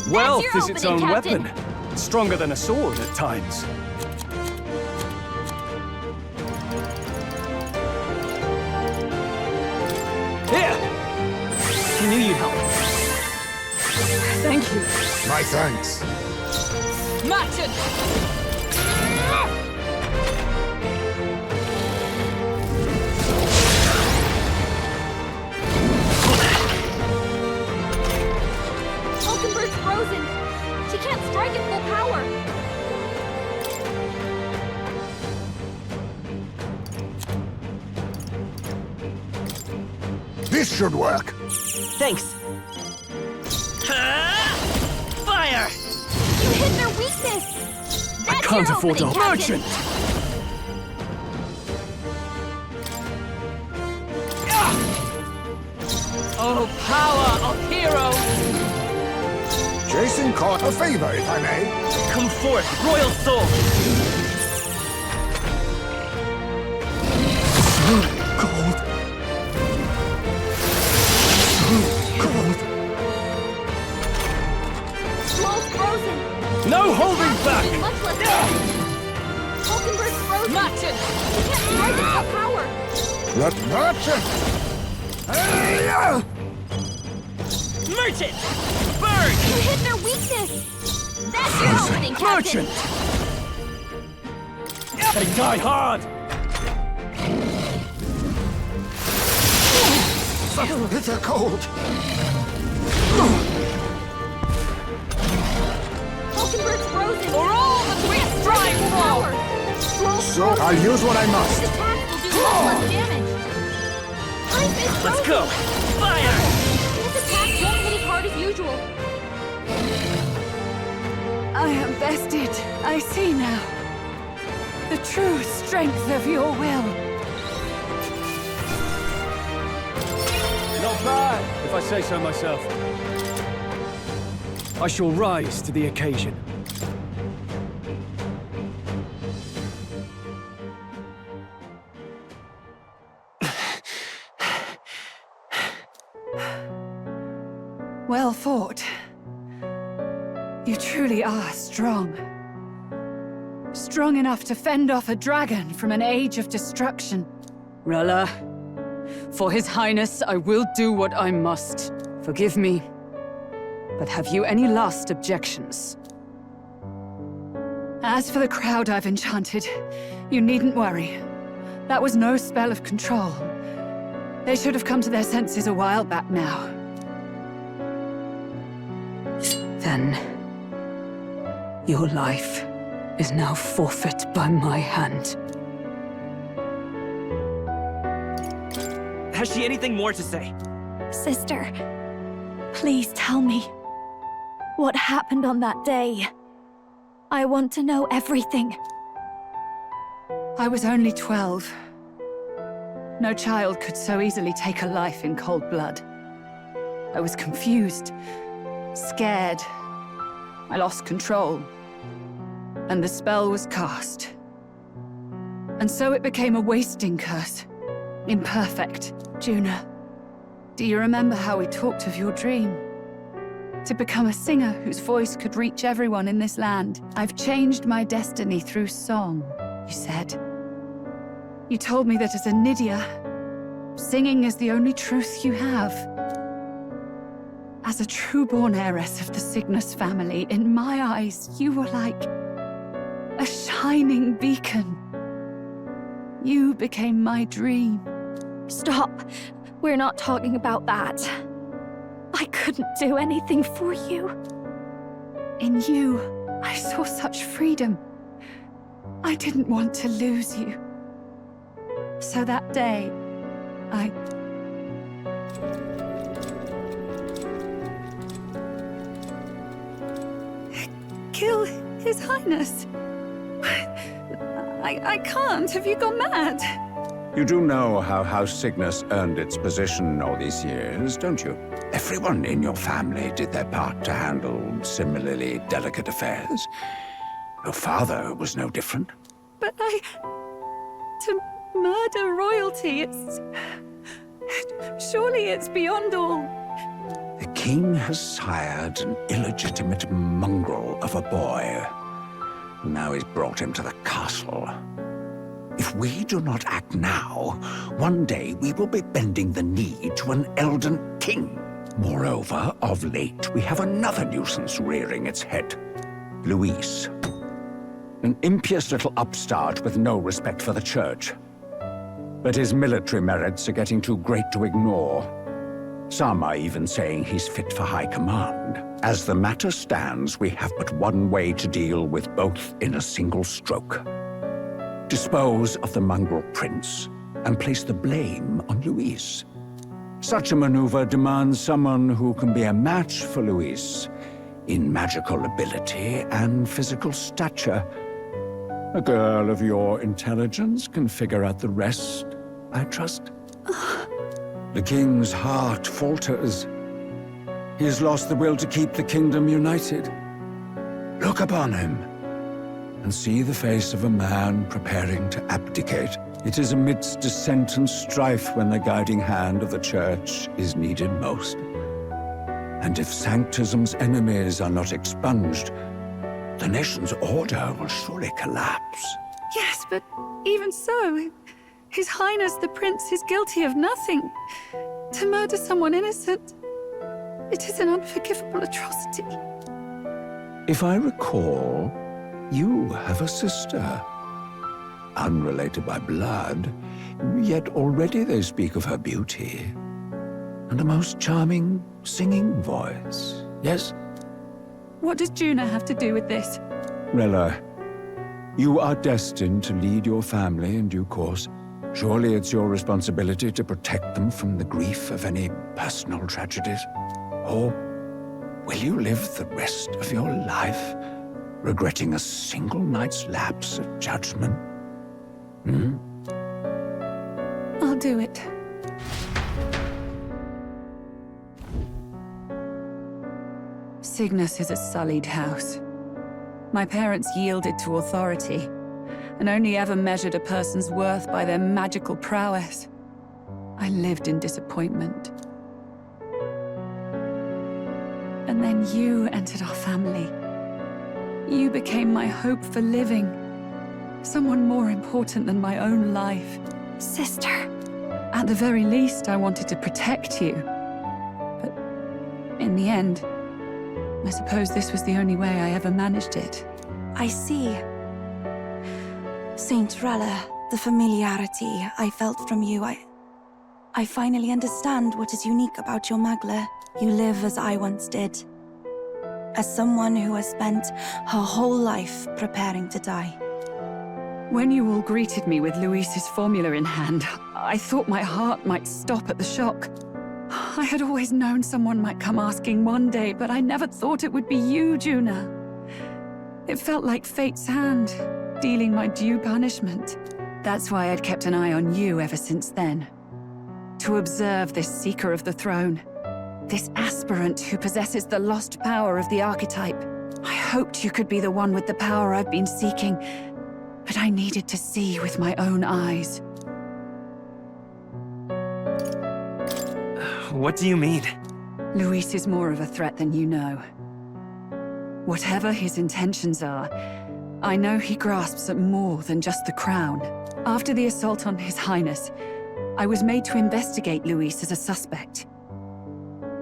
Wealth your is its opening, own Captain. weapon. Stronger than a sword at times. Here! I knew you'd help. Thank you. My thanks. Matchin! Falkenberg's frozen! She can't strike at full power! This should work. Thanks. Fire! You hit their weakness! That's I can't your afford opening, a Captain. merchant! Oh, power of heroes! Chasing coin, a favor, if I may. Come forth, royal soul! Cold. Cold. Slow's frozen! No holding back! Doing much less damage. Falkenberg's frozen! Matchin! She can't strike at full power! Let merchant! Merchant! Burn! You hit their weakness! That's your opening, Captain! Merchant! They die hard! They're cold. Falkenberg's frozen! For all that we strive for! Power! Slow's So frozen! I'll use what I must. This attack will do much less damage! Heismay's Let's frozen! go! Fire! This attack won't hit as hard as usual! I am bested. I see now. The true strength of your will. Not bad, if I say so myself. I shall rise to the occasion. Well fought. You truly are strong. Strong enough to fend off a dragon from an age of destruction. Rella, for His Highness, I will do what I must. Forgive me, but have you any last objections? As for the crowd I've enchanted, you needn't worry. That was no spell of control. They should have come to their senses a while back now. Then, your life is now forfeit by my hand. Has she anything more to say? Sister, please tell me. What happened on that day? I want to know everything. I was only 12. No child could so easily take a life in cold blood. I was confused, scared. I lost control. And the spell was cast. And so it became a wasting curse. Imperfect. Juna, do you remember how we talked of your dream? To become a singer whose voice could reach everyone in this land. I've changed my destiny through song, you said. You told me that as a Nydia, singing is the only truth you have. As a true-born heiress of the Cygnus family, in my eyes, you were like a shining beacon. You became my dream. Stop. We're not talking about that. I couldn't do anything for you. In you, I saw such freedom. I didn't want to lose you. So that day, I... kill His Highness. I can't. Have you gone mad? You do know how House Cygnus earned its position all these years, don't you? Everyone in your family did their part to handle similarly delicate affairs. Your father was no different. But to murder royalty, it's... surely it's beyond all. The king has sired an illegitimate mongrel of a boy. Now he's brought him to the castle. If we do not act now, one day we will be bending the knee to an Elden king. Moreover, of late, we have another nuisance rearing its head. Luis. An impious little upstart with no respect for the church. But his military merits are getting too great to ignore. Some are even saying he's fit for high command. As the matter stands, we have but one way to deal with both in a single stroke. Dispose of the mongrel prince and place the blame on Luis. Such a maneuver demands someone who can be a match for Luis in magical ability and physical stature. A girl of your intelligence can figure out the rest, I trust. The king's heart falters. He has lost the will to keep the kingdom united. Look upon him and see the face of a man preparing to abdicate. It is amidst dissent and strife when the guiding hand of the church is needed most. And if Sanctism's enemies are not expunged, the nation's order will surely collapse. Yes, but even so, His Highness the Prince is guilty of nothing. To murder someone innocent, it is an unforgivable atrocity. If I recall, you have a sister. Unrelated by blood, yet already they speak of her beauty. And a most charming singing voice, yes? What does Juna have to do with this? Rella, you are destined to lead your family in due course. Surely it's your responsibility to protect them from the grief of any personal tragedies. Or will you live the rest of your life regretting a single night's lapse of judgment? I'll do it. Cygnus is a sullied house. My parents yielded to authority, and only ever measured a person's worth by their magical prowess. I lived in disappointment. And then you entered our family. You became my hope for living. Someone more important than my own life. Sister. At the very least, I wanted to protect you. But in the end, I suppose this was the only way I ever managed it. I see. Saint Rella, the familiarity I felt from you, I finally understand what is unique about your Magla. You live as I once did. As someone who has spent her whole life preparing to die. When you all greeted me with Luis's formula in hand, I thought my heart might stop at the shock. I had always known someone might come asking one day, but I never thought it would be you, Juna. It felt like fate's hand, dealing my due punishment. That's why I'd kept an eye on you ever since then. To observe this seeker of the throne. This aspirant who possesses the lost power of the archetype. I hoped you could be the one with the power I've been seeking, but I needed to see with my own eyes. What do you mean? Luis is more of a threat than you know. Whatever his intentions are, I know he grasps at more than just the crown. After the assault on His Highness, I was made to investigate Luis as a suspect.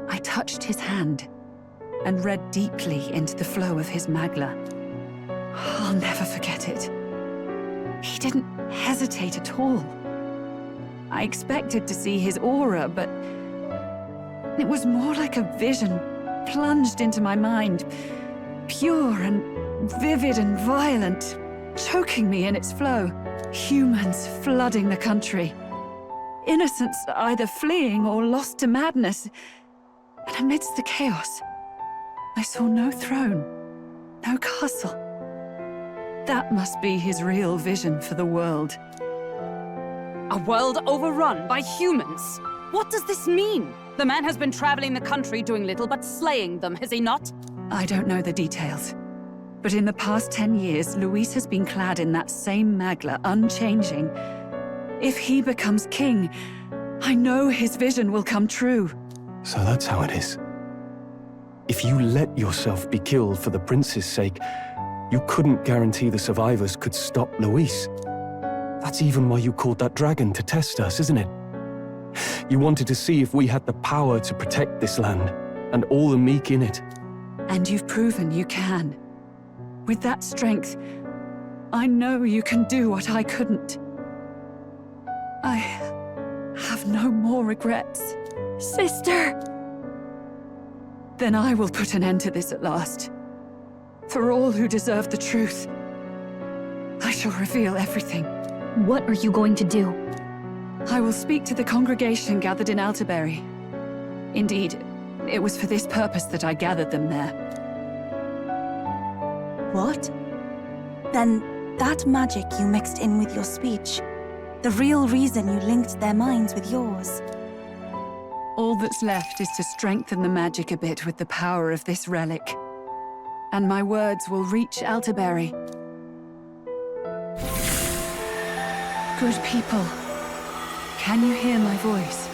I touched his hand and read deeply into the flow of his Magla. I'll never forget it. He didn't hesitate at all. I expected to see his aura, but It was more like a vision plunged into my mind, pure and vivid and violent, choking me in its flow. Humans flooding the country. Innocents either fleeing or lost to madness. And amidst the chaos, I saw no throne, no castle. That must be his real vision for the world. A world overrun by humans? What does this mean? The man has been traveling the country doing little but slaying them, has he not? I don't know the details. But in the past 10 years, Luis has been clad in that same magla, unchanging. If he becomes king, I know his vision will come true. So that's how it is. If you let yourself be killed for the prince's sake, you couldn't guarantee the survivors could stop Luis. That's even why you called that dragon to test us, isn't it? You wanted to see if we had the power to protect this land, and all the meek in it. And you've proven you can. With that strength, I know you can do what I couldn't. I have no more regrets. Sister! Then I will put an end to this at last. For all who deserve the truth, I shall reveal everything. What are you going to do? I will speak to the congregation gathered in Alterbury. Indeed, it was for this purpose that I gathered them there. What? Then that magic you mixed in with your speech, the real reason you linked their minds with yours. All that's left is to strengthen the magic a bit with the power of this relic. And my words will reach Alterbury. Good people, can you hear my voice?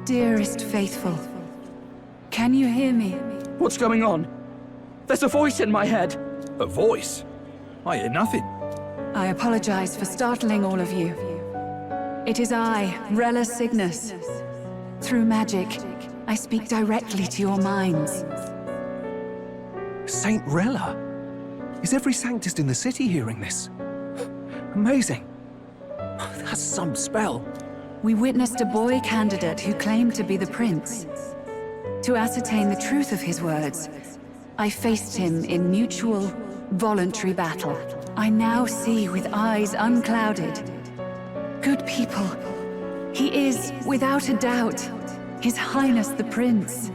Dearest faithful, can you hear me? What's going on? There's a voice in my head. A voice? I hear nothing. I apologize for startling all of you. It is I, Rella Cygnus. Through magic, I speak directly to your minds. Saint Rella? Is every Sanctist in the city hearing this? Amazing. That's some spell. We witnessed a boy candidate who claimed to be the prince. To ascertain the truth of his words, I faced him in mutual, voluntary battle. I now see with eyes unclouded. Good people, he is, without a doubt, His Highness the Prince.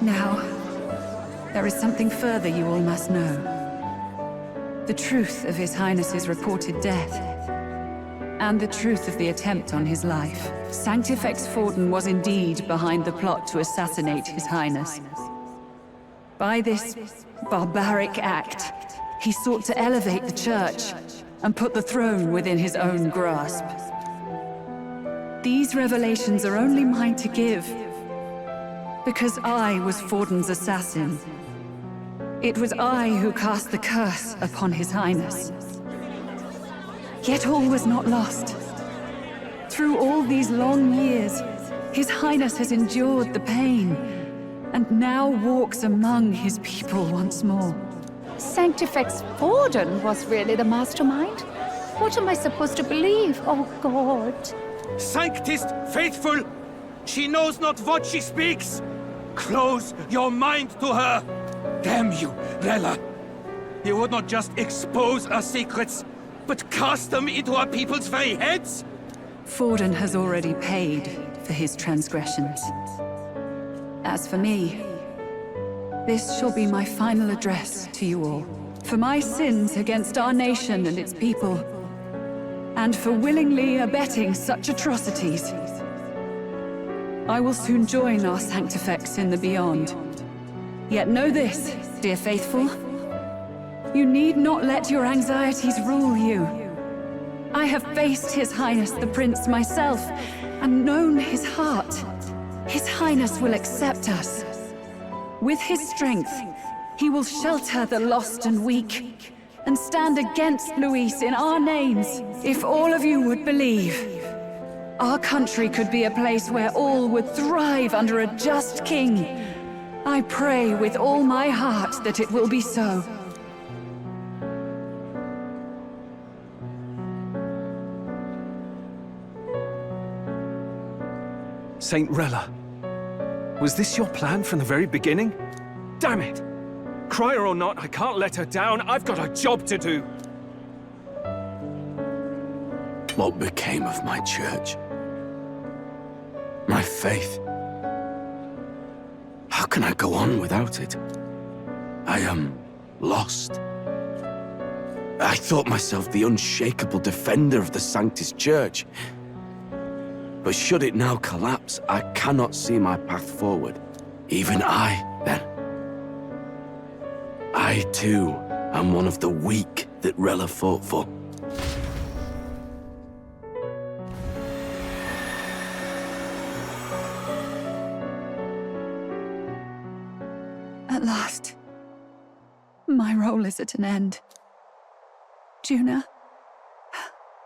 Now, there is something further you all must know. The truth of His Highness's reported death. And the truth of the attempt on his life. Sanctifex Forden was indeed behind the plot to assassinate His Highness. By this barbaric act, he sought to elevate the Church and put the throne within his own grasp. These revelations are only mine to give, because I was Forden's assassin. It was I who cast the curse upon His Highness. Yet all was not lost. Through all these long years, His Highness has endured the pain, and now walks among his people once more. Sanctifex Forden was really the mastermind? What am I supposed to believe? Oh, God. Sanctist faithful! She knows not what she speaks! Close your mind to her! Damn you, Rella! You would not just expose our secrets, but cast them into our people's very heads? Forden has already paid for his transgressions. As for me, this shall be my final address to you all. For my sins against our nation and its people, and for willingly abetting such atrocities. I will soon join our Sanctifex in the Beyond. Yet know this, dear faithful. You need not let your anxieties rule you. I have faced His Highness the Prince myself, and known his heart. His Highness will accept us. With his strength, he will shelter the lost and weak, and stand against Luis in our names, if all of you would believe. our country could be a place where all would thrive under a just king. I pray with all my heart that it will be so. Saint Rella, was this your plan from the very beginning? Damn it! Crier or not, I can't let her down. I've got a job to do. What became of my church? My faith? How can I go on without it? I am lost. I thought myself the unshakable defender of the Sanctus Church. But should it now collapse, I cannot see my path forward. Even I, then. I, too, am one of the weak that Rella fought for. At last, my role is at an end. Juna,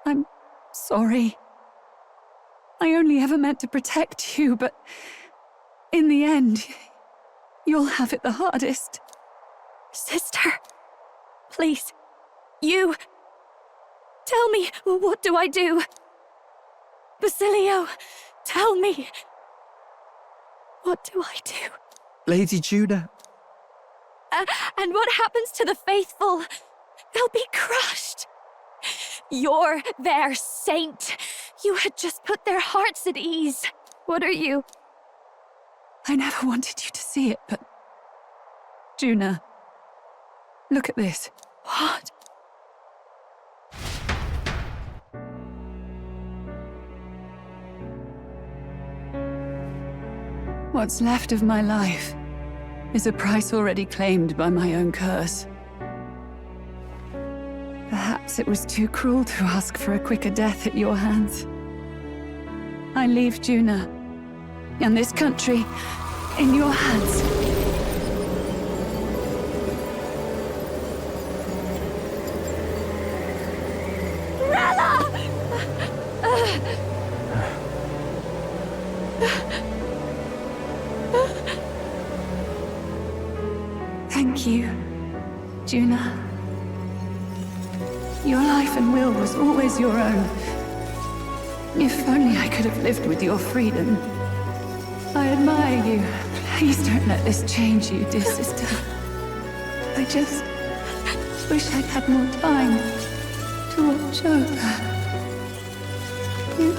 I'm sorry. I only ever meant to protect you, but in the end, you'll have it the hardest. Sister, please, you... Tell me, what do I do? Basilio, tell me. What do I do? Lady Juna. And what happens to the faithful? They'll be crushed. You're their saint. You had just put their hearts at ease. What are you? I never wanted you to see it, but... Juna, look at this. What? What's left of my life is a price already claimed by my own curse. Perhaps it was too cruel to ask for a quicker death at your hands. I leave Juna and this country in your hands. Rella! Thank you, Juna. Your life and will was always your own. If only I could have lived with your freedom. I admire you. Please don't let this change you, dear sister. I just wish I'd had more time to watch over you.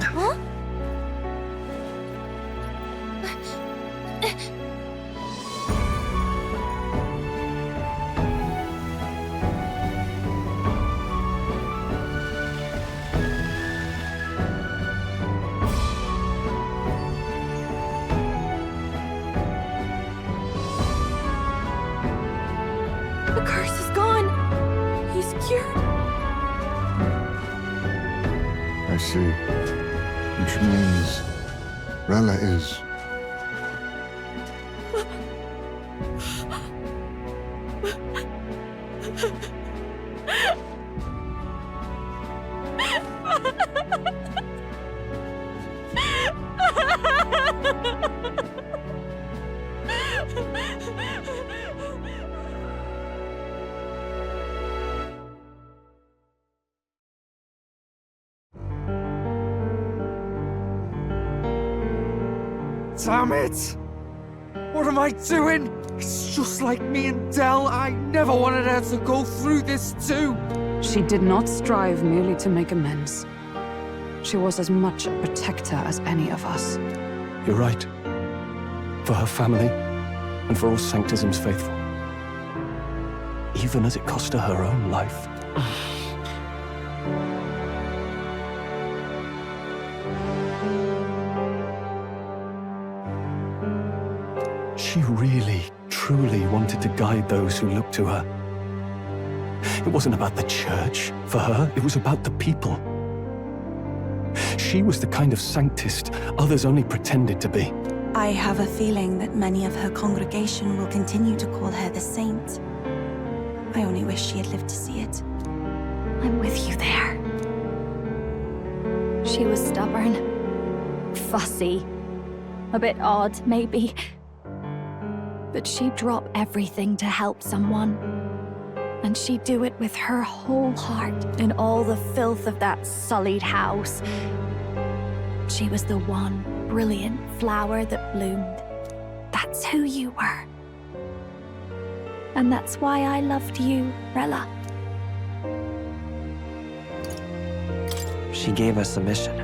Huh? The curse is gone. He's cured. I see. Which means Rella is... Damn it! What am I doing? It's just like me and Del. I never wanted her to go through this too. She did not strive merely to make amends. She was as much a protector as any of us. You're right. For her family, and for all Sanctism's faithful. Even as it cost her her own life. She really, truly wanted to guide those who looked to her. It wasn't about the church. For her, it was about the people. She was the kind of sanctist others only pretended to be. I have a feeling that many of her congregation will continue to call her the saint. I only wish she had lived to see it. I'm with you there. She was stubborn, fussy, a bit odd, maybe. But she'd drop everything to help someone. And she'd do it with her whole heart in all the filth of that sullied house. She was the one brilliant flower that bloomed. That's who you were. And that's why I loved you, Rella. She gave us a mission.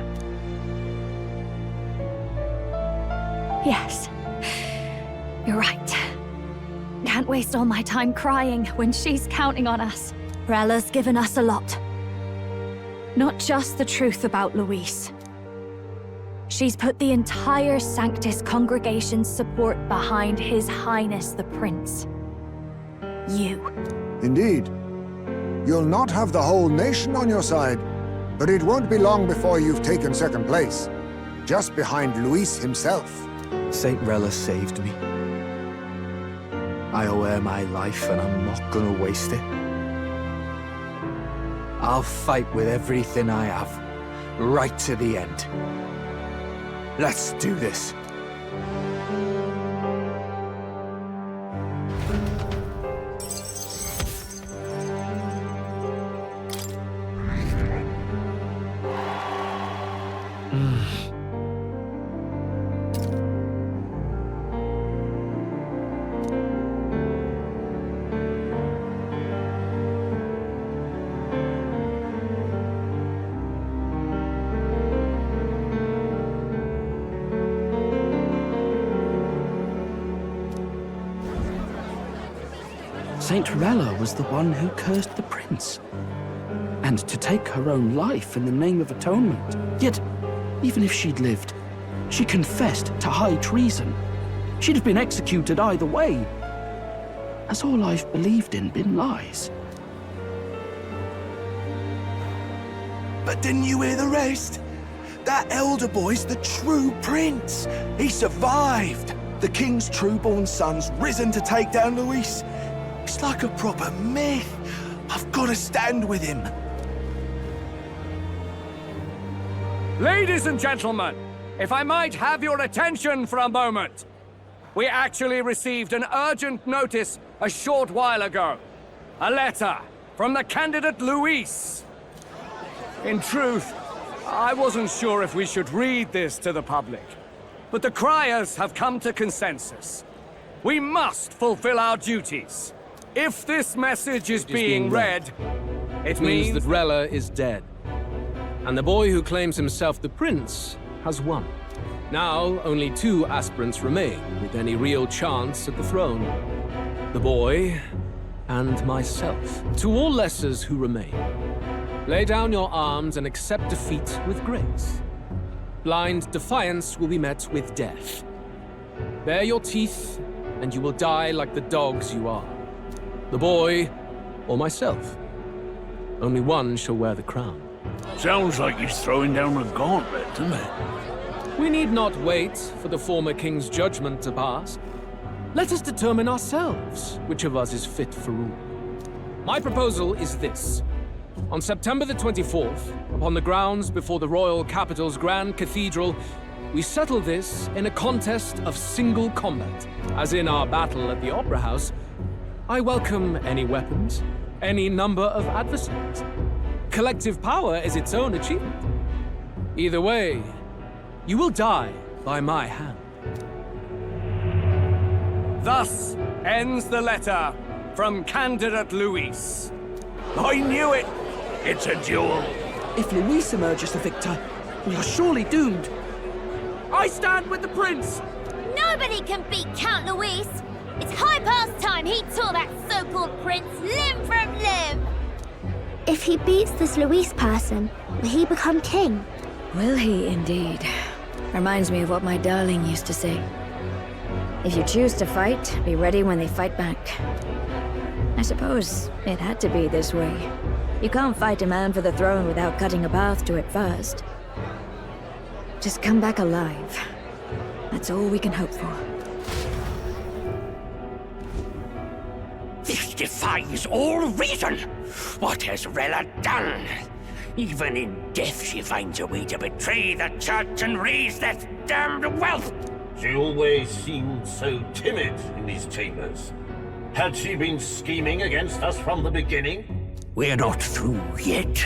Yes. You're right. Can't waste all my time crying when she's counting on us. Rella's given us a lot. Not just the truth about Luis. She's put the entire Sanctus congregation's support behind His Highness the Prince. You. Indeed. You'll not have the whole nation on your side, but it won't be long before you've taken second place, just behind Luis himself. Saint Rella saved me. I owe her my life, and I'm not gonna waste it. I'll fight with everything I have, right to the end. Let's do this. Saint Rella was the one who cursed the prince. And to take her own life in the name of atonement. Yet, even if she'd lived, she confessed to high treason. She'd have been executed either way. Has all I've believed in been lies? But didn't you hear the rest? That elder boy's the true prince. He survived. The king's true-born son's risen to take down Luis. It's like a proper myth. I've got to stand with him. Ladies and gentlemen, if I might have your attention for a moment. We actually received an urgent notice a short while ago. A letter from the candidate Luis. In truth, I wasn't sure if we should read this to the public, but the criers have come to consensus. We must fulfill our duties. If this message is being read, it means that Rella is dead. And the boy who claims himself the prince has won. Now, only 2 aspirants remain with any real chance at the throne. The boy and myself. To all lessers who remain, lay down your arms and accept defeat with grace. Blind defiance will be met with death. Bare your teeth, and you will die like the dogs you are. The boy, or myself. Only one shall wear the crown. Sounds like he's throwing down the gauntlet, doesn't it? We need not wait for the former king's judgment to pass. Let us determine ourselves which of us is fit for rule. My proposal is this. On September the 24th, upon the grounds before the royal capital's grand cathedral, we settle this in a contest of single combat. As in our battle at the Opera House, I welcome any weapons, any number of adversaries. Collective power is its own achievement. Either way, you will die by my hand. Thus ends the letter from candidate Luis. I knew it! It's a duel. If Luis emerges the victor, we are surely doomed. I stand with the prince! Nobody can beat Count Luis! It's high past time he tore that so-called prince limb from limb! If he beats this Luis person, will he become king? Will he indeed? Reminds me of what my darling used to say. If you choose to fight, be ready when they fight back. I suppose it had to be this way. You can't fight a man for the throne without cutting a path to it first. Just come back alive. That's all we can hope for. This defies all reason! What has Rella done? Even in death she finds a way to betray the church and raise that damned wealth! She always seemed so timid in these chambers. Had she been scheming against us from the beginning? We're not through yet.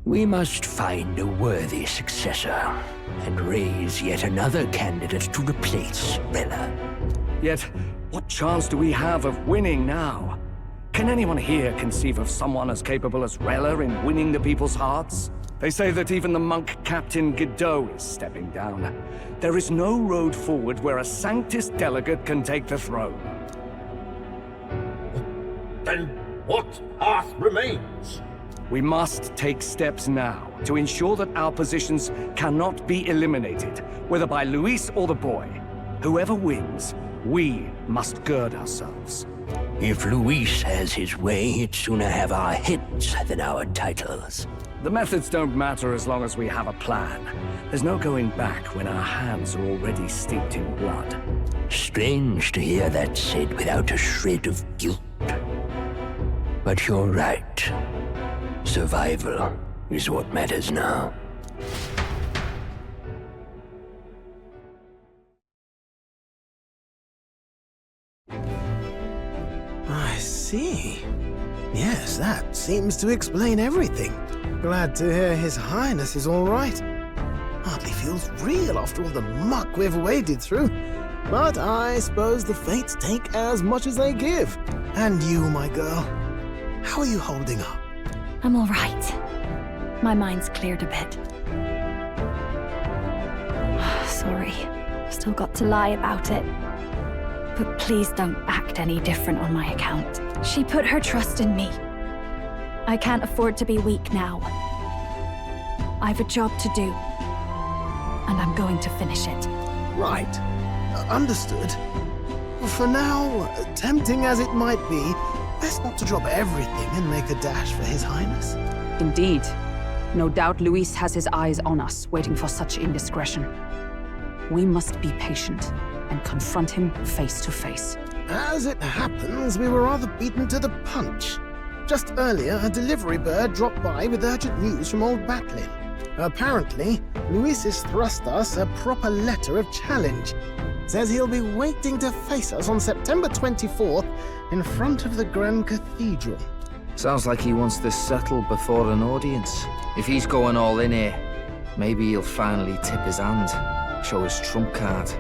We must find a worthy successor, and raise yet another candidate to replace Rella. Yet, what chance do we have of winning now? Can anyone here conceive of someone as capable as Rella in winning the people's hearts? They say that even the monk Captain Godot is stepping down. There is no road forward where a Sanctus delegate can take the throne. Then what path remains? We must take steps now to ensure that our positions cannot be eliminated, whether by Luis or the boy. Whoever wins, we must gird ourselves. If Luis has his way, he'd sooner have our heads than our titles. The methods don't matter as long as we have a plan. There's no going back when our hands are already steeped in blood. Strange to hear that said without a shred of guilt. But you're right. Survival is what matters now. I see. Yes, that seems to explain everything. Glad to hear His Highness is all right. Hardly feels real after all the muck we've waded through. But I suppose the fates take as much as they give. And you, my girl, how are you holding up? I'm all right. My mind's cleared a bit. Sorry. Still got to lie about it. But please don't act any different on my account. She put her trust in me. I can't afford to be weak now. I've a job to do. And I'm going to finish it. Right. Understood. For now, tempting as it might be, best not to drop everything and make a dash for His Highness. Indeed. No doubt Luis has his eyes on us, waiting for such indiscretion. We must be patient and confront him face to face. As it happens, we were rather beaten to the punch. Just earlier, a delivery bird dropped by with urgent news from old Batlin. Apparently, Luis has thrust us a proper letter of challenge. Says he'll be waiting to face us on September 24th in front of the Grand Cathedral. Sounds like he wants this settled before an audience. If he's going all in here, maybe he'll finally tip his hand, show his trump card.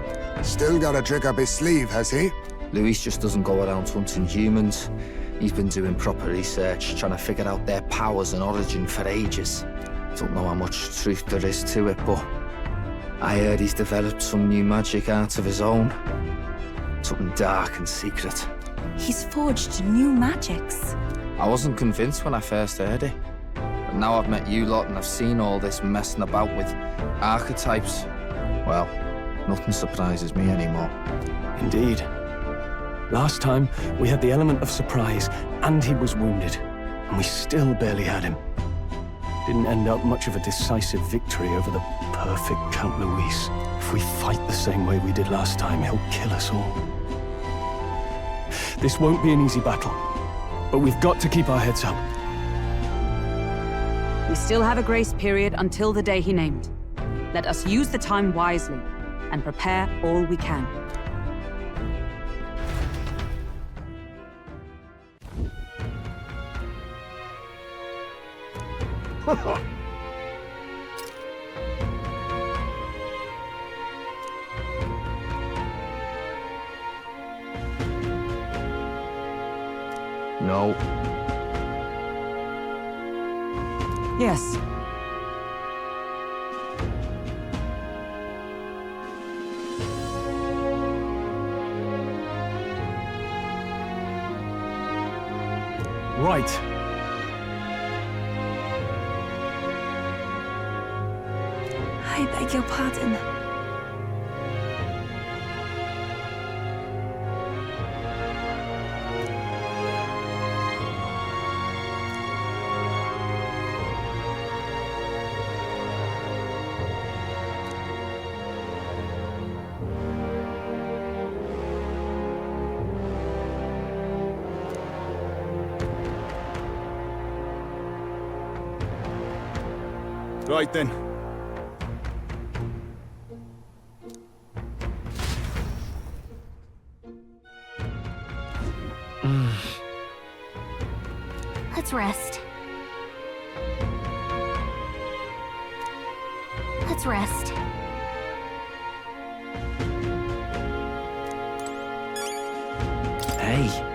Still got a trick up his sleeve, has he? Luis just doesn't go around hunting humans. He's been doing proper research, trying to figure out their powers and origin for ages. Don't know how much truth there is to it, but I heard he's developed some new magic art of his own. Something dark and secret. He's forged new magics. I wasn't convinced when I first heard it. But now I've met you lot and I've seen all this messing about with archetypes. Well, nothing surprises me anymore. Indeed. Last time, we had the element of surprise, and he was wounded. And we still barely had him. Didn't end up much of a decisive victory over the perfect Count Luis. If we fight the same way we did last time, he'll kill us all. This won't be an easy battle, but we've got to keep our heads up. We still have a grace period until the day he named. Let us use the time wisely and prepare all we can. No. Yes. Right. I beg your pardon. Right then. Let's rest. Let's rest. Hey.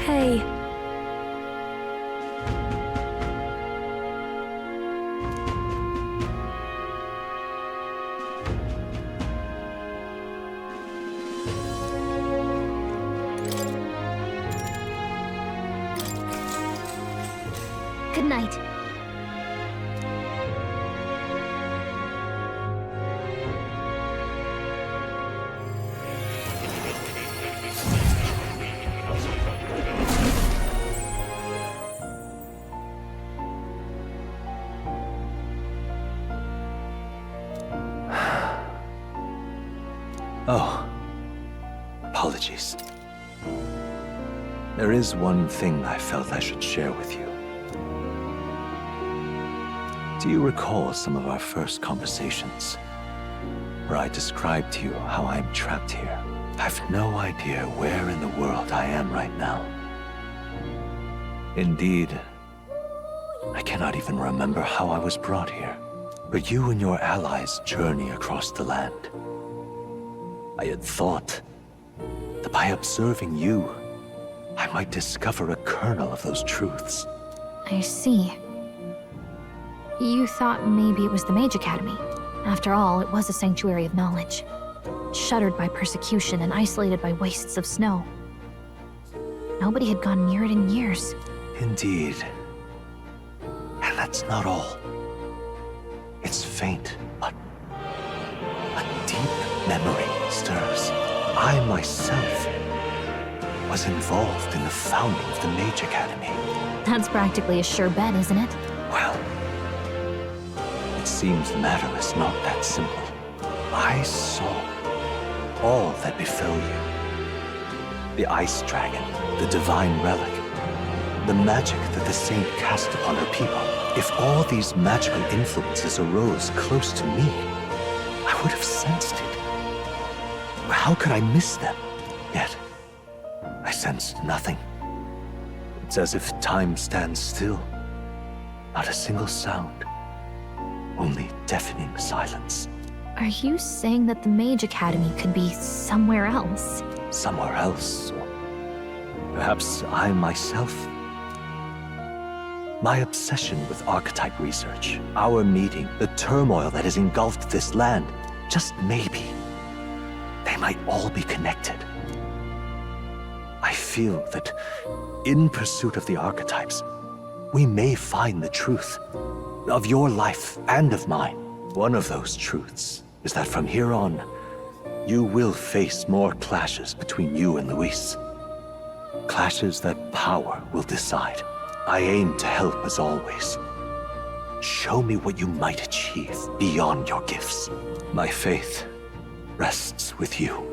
Hey. Good night. Oh, apologies. There is one thing I felt I should share with you. Do you recall some of our first conversations, where I described to you how I'm trapped here? I've no idea where in the world I am right now. Indeed, I cannot even remember how I was brought here. But you and your allies journey across the land. I had thought that by observing you, I might discover a kernel of those truths. I see. You thought maybe it was the Mage Academy. After all, it was a sanctuary of knowledge. Shuttered by persecution and isolated by wastes of snow. Nobody had gone near it in years. Indeed. And that's not all. It's faint, but a deep memory stirs. I myself was involved in the founding of the Mage Academy. That's practically a sure bet, isn't it? Well, it seems the matter is not that simple. I saw all that befell you. The Ice Dragon, the Divine Relic, the magic that the Saint cast upon her people. If all these magical influences arose close to me, I would have sensed it. How could I miss them? Yet, I sensed nothing. It's as if time stands still. Not a single sound. Only deafening silence. Are you saying that the Mage Academy could be somewhere else? Somewhere else, or perhaps I myself? My obsession with archetype research, our meeting, the turmoil that has engulfed this land, just maybe, they might all be connected. I feel that in pursuit of the archetypes, we may find the truth of your life and of mine. One of those truths is that from here on, you will face more clashes between you and Luis. Clashes that power will decide. I aim to help as always. Show me what you might achieve beyond your gifts. My faith rests with you.